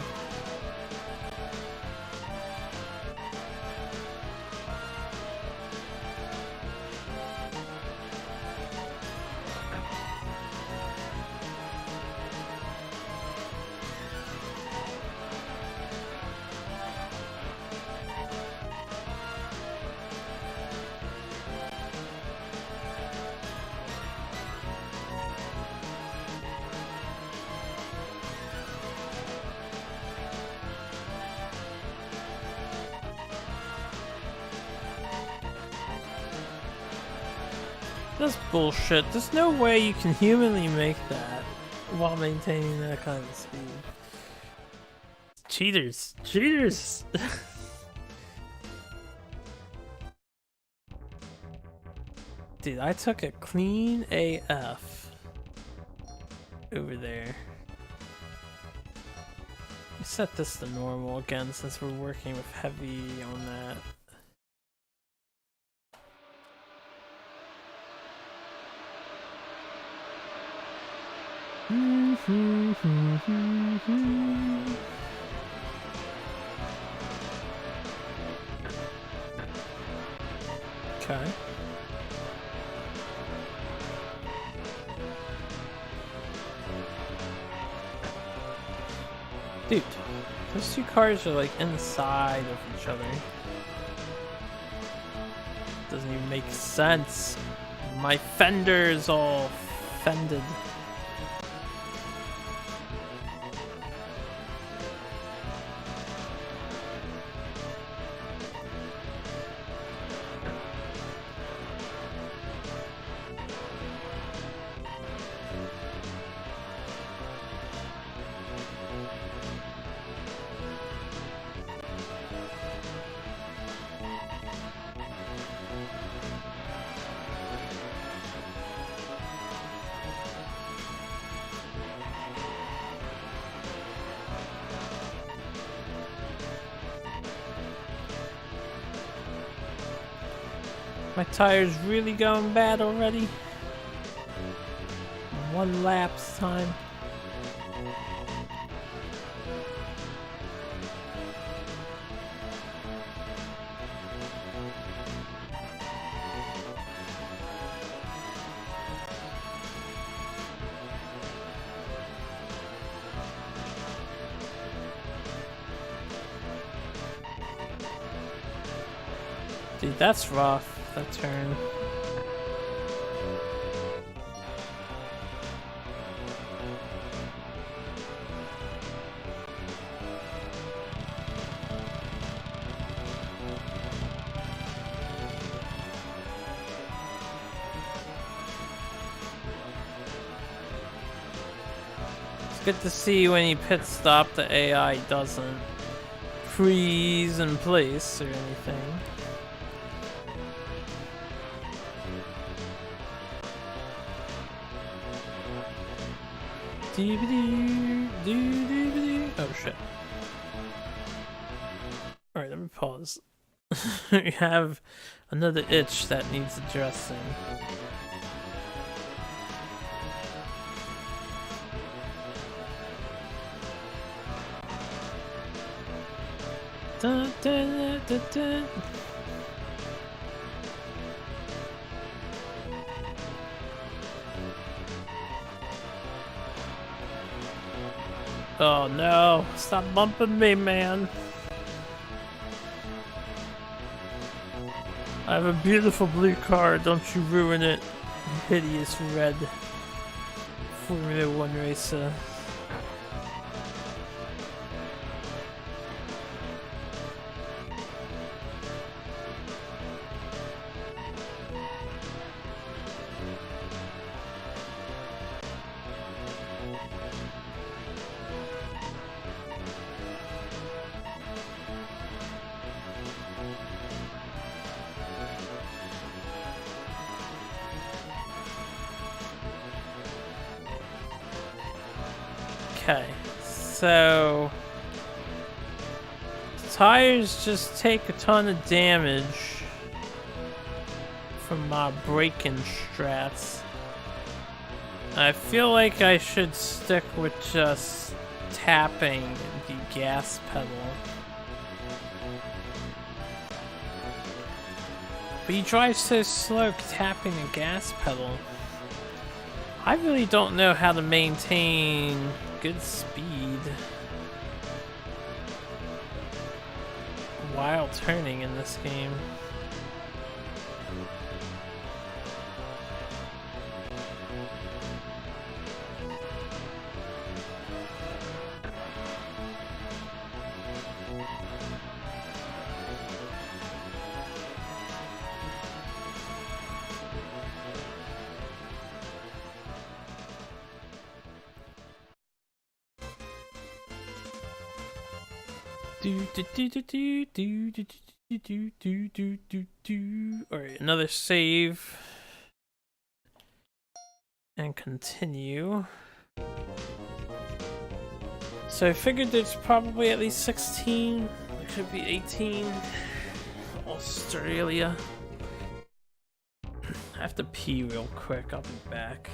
That's bullshit. There's no way you can humanly make that while maintaining that kind of speed. Cheaters. Cheaters! Dude, I took a clean AF over there. We set this to normal again since we're working with heavy on that. Okay. Dude, those two cars are like inside of each other. Doesn't even make sense. My fender's all fended. My tire's really going bad already. One lapse time. Dude, that's rough. That turn. It's good to see when you pit stop the AI doesn't freeze in place or anything. Oh shit. Alright, let me pause. We have another itch that needs addressing. Dun, dun, dun, dun. Oh no, stop bumping me, man. I have a beautiful blue car, don't you ruin it. Hideous red Formula 1 racer. Okay, so the tires just take a ton of damage from my braking strats. I feel like I should stick with just tapping the gas pedal. But you drive so slow tapping the gas pedal. I really don't know how to maintain good speed while turning in this game. Alright, another save. And continue. So I figured there's probably at least 16. It could be 18. Australia. I have to pee real quick. I'll be back.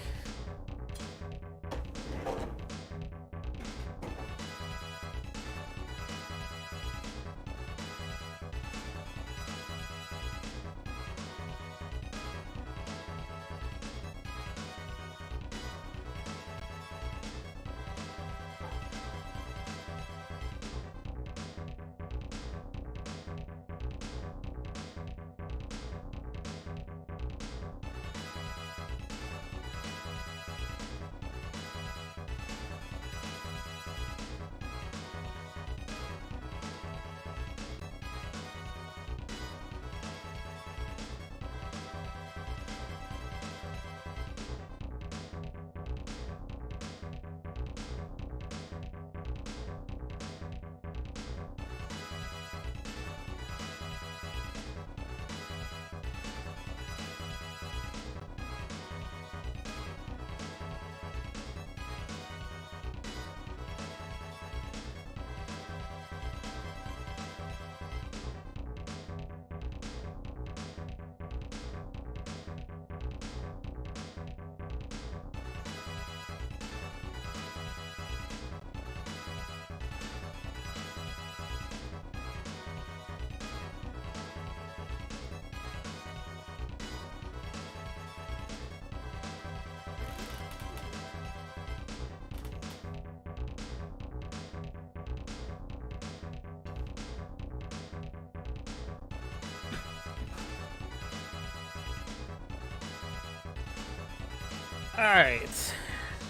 Alright.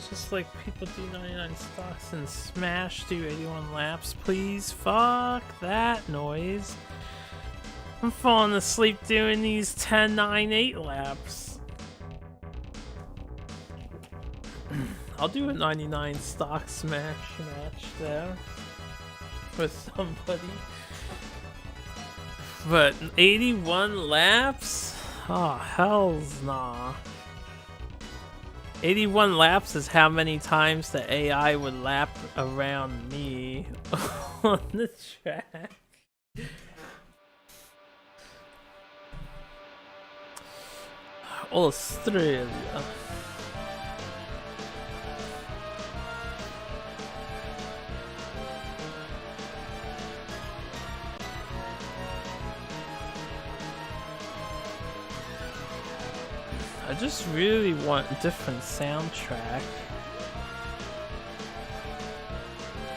Just like people do 99 stocks and Smash do 81 laps, please. Fuck that noise. I'm falling asleep doing these 10, 9, 8 laps. I'll do a 99 stock Smash match there with somebody. But 81 laps? Oh, hells nah. 81 laps is how many times the AI would lap around me on the track. Australia. I just really want a different soundtrack.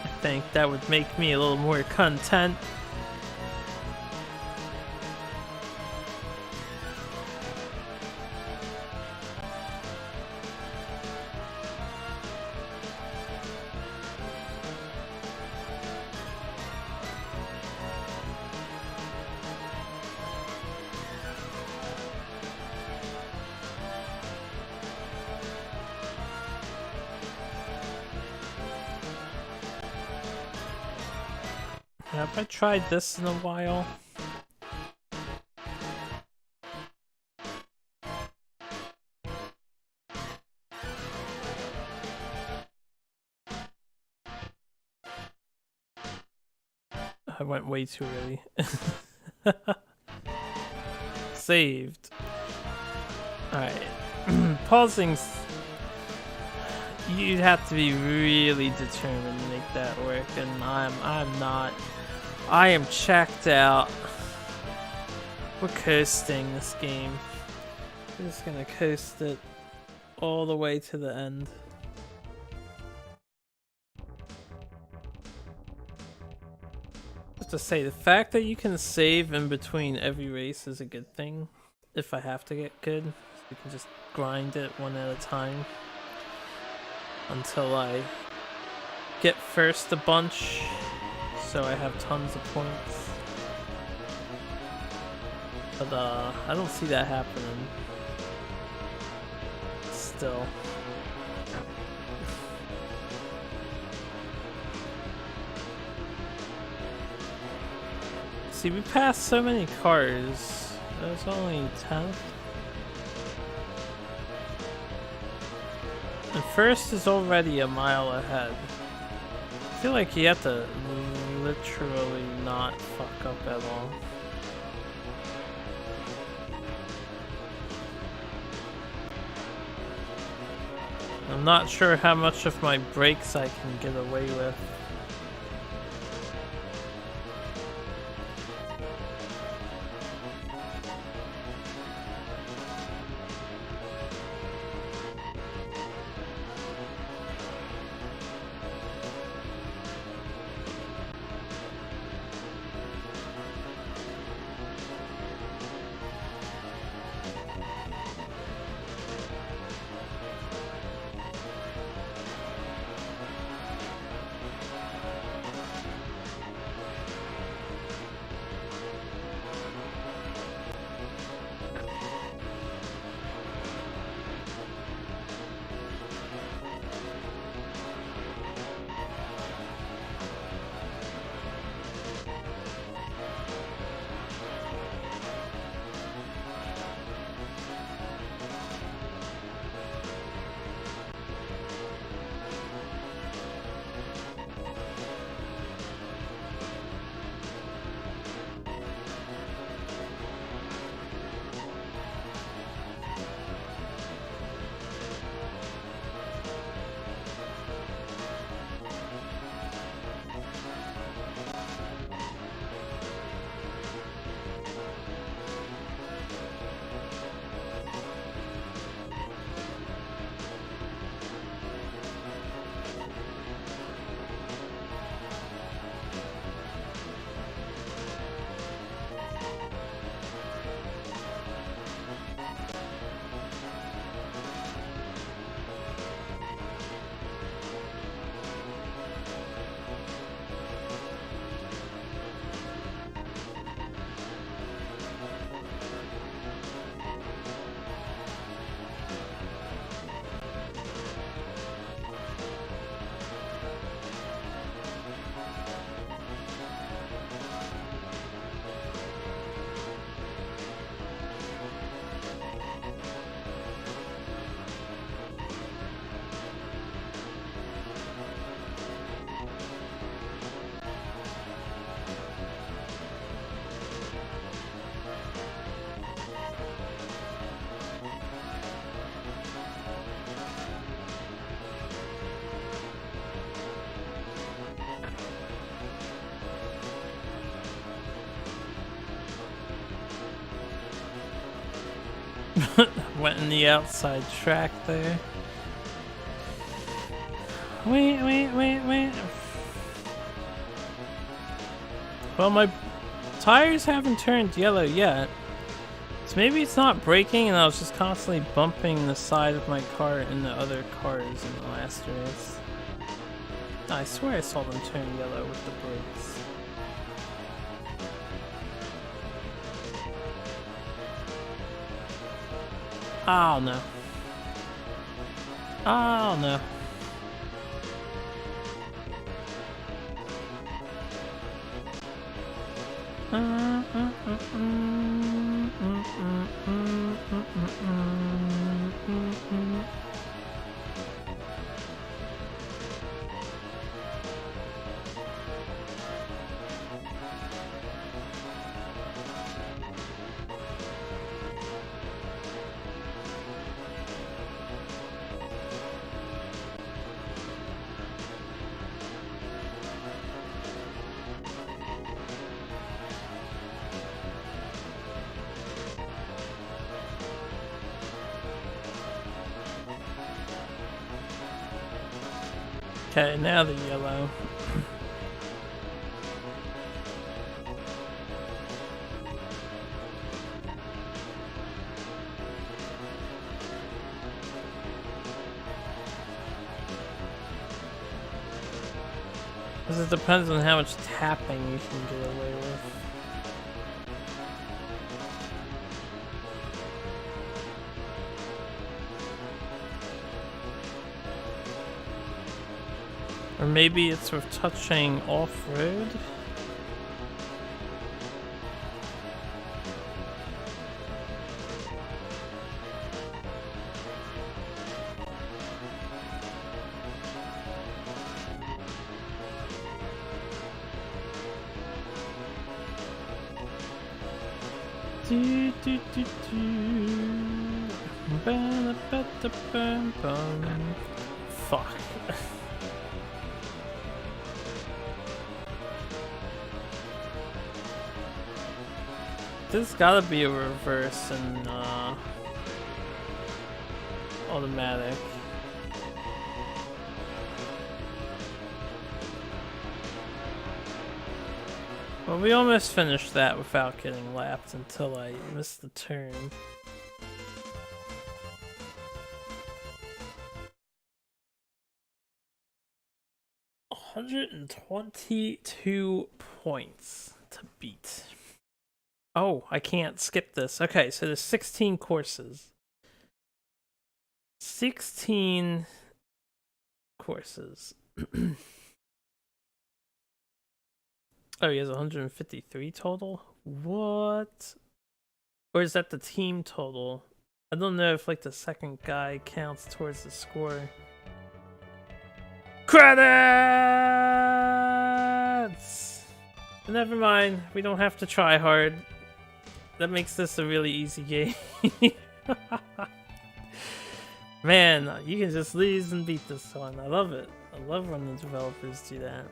I think that would make me a little more content. Have I tried this in a while? I went way too early. Saved. Alright. Pausing's... You'd have to be really determined to make that work, and I'm not. I am checked out. We're coasting this game. We're just gonna coast it all the way to the end. I have to say, the fact that you can save in between every race is a good thing. If I have to get good, you can just grind it one at a time until I get first a bunch, so I have tons of points. But I don't see that happening still. See, we passed so many cars. There's only 10. And first is already a mile ahead. I feel like you have to literally not fuck up at all. I'm not sure how much of my brakes I can get away with. Went in the outside track there. Wait. Well, my tires haven't turned yellow yet. So maybe it's not braking and I was just constantly bumping the side of my car into other cars in the last race. I swear I saw them turn yellow with the brakes. Oh no. Oh no. Okay, now the yellow. Because it depends on how much tapping you can get away with. Or maybe it's with touching off-road. Do, do, do, do. Ba-da-ba-da-bum-bum. Fuck. There's gotta be a reverse and automatic. Well, we almost finished that without getting lapped until I missed the turn. $122 points to beat. Oh, I can't skip this. Okay, so there's 16 courses. 16 courses. Oh, he has 153 total? What? Or is that the team total? I don't know if like the second guy counts towards the score. Credits! Never mind, we don't have to try hard. That makes this a really easy game. Man, you can just lose and beat this one. I love it. I love when the developers do that.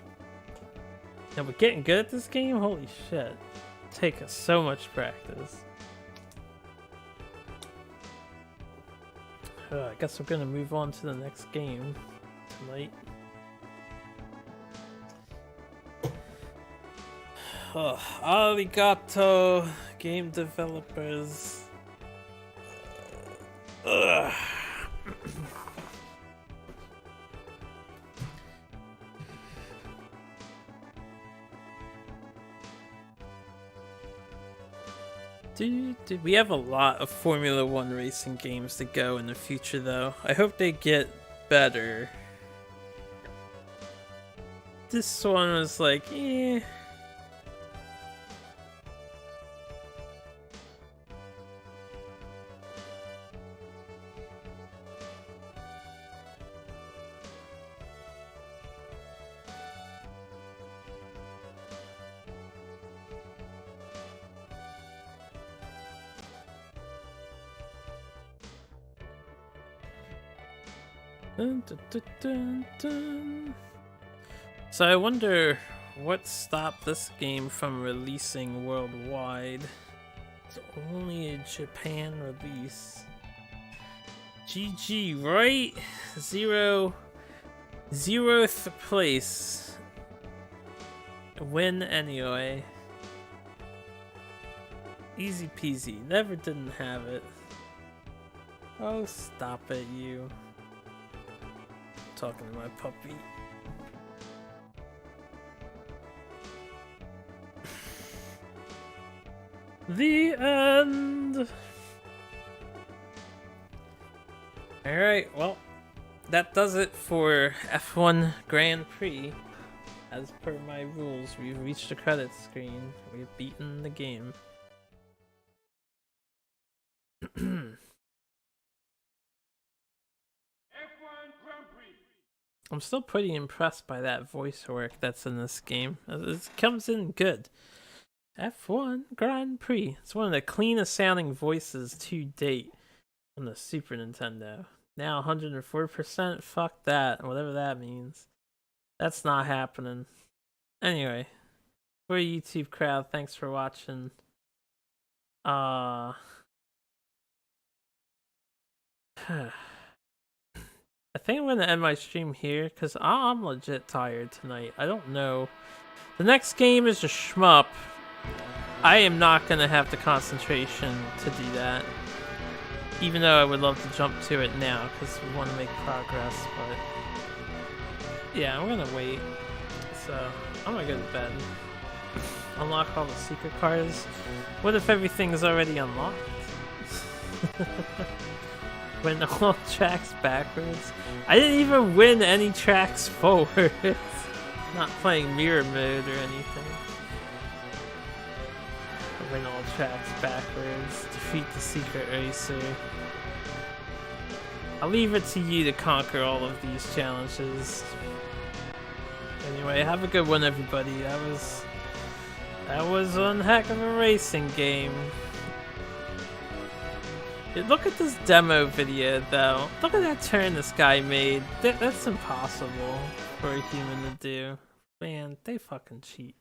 And we're getting good at this game? Holy shit. Take us so much practice. I guess we're gonna move on to the next game tonight. Arigato, game developers. We have a lot of Formula 1 racing games to go in the future though. I hope they get better. This one was like, eh. Dun, dun, dun, dun, dun. So I wonder what stopped this game from releasing worldwide. It's only a Japan release. GG, right? Zeroth place. Win anyway. Easy peasy. Never didn't have it. Oh, stop it, you. Talking to my puppy. The end. Alright, well, that does it for F1 Grand Prix. As per my rules, we've reached the credits screen. We've beaten the game. F1 Grand Prix. I'm still pretty impressed by that voice work that's in this game. It comes in good. F1 Grand Prix. It's one of the cleanest sounding voices to date on the Super Nintendo. Now 104%, fuck that, whatever that means. That's not happening. Anyway, for YouTube crowd, thanks for watching. I think I'm gonna end my stream here because I'm legit tired tonight. I don't know. The next game is a shmup. I am not gonna have the concentration to do that. Even though I would love to jump to it now because we want to make progress, but yeah, I'm gonna wait. So I'm gonna go to bed. Unlock all the secret cards. What if everything's already unlocked? Win all tracks backwards. I didn't even win any tracks forward. Not playing mirror mode or anything. Win all tracks backwards. Defeat the secret racer. I'll leave it to you to conquer all of these challenges. Anyway, have a good one, everybody. That was one heck of a racing game. Look at this demo video, though. Look at that turn this guy made. That's impossible for a human to do. Man, they fucking cheat.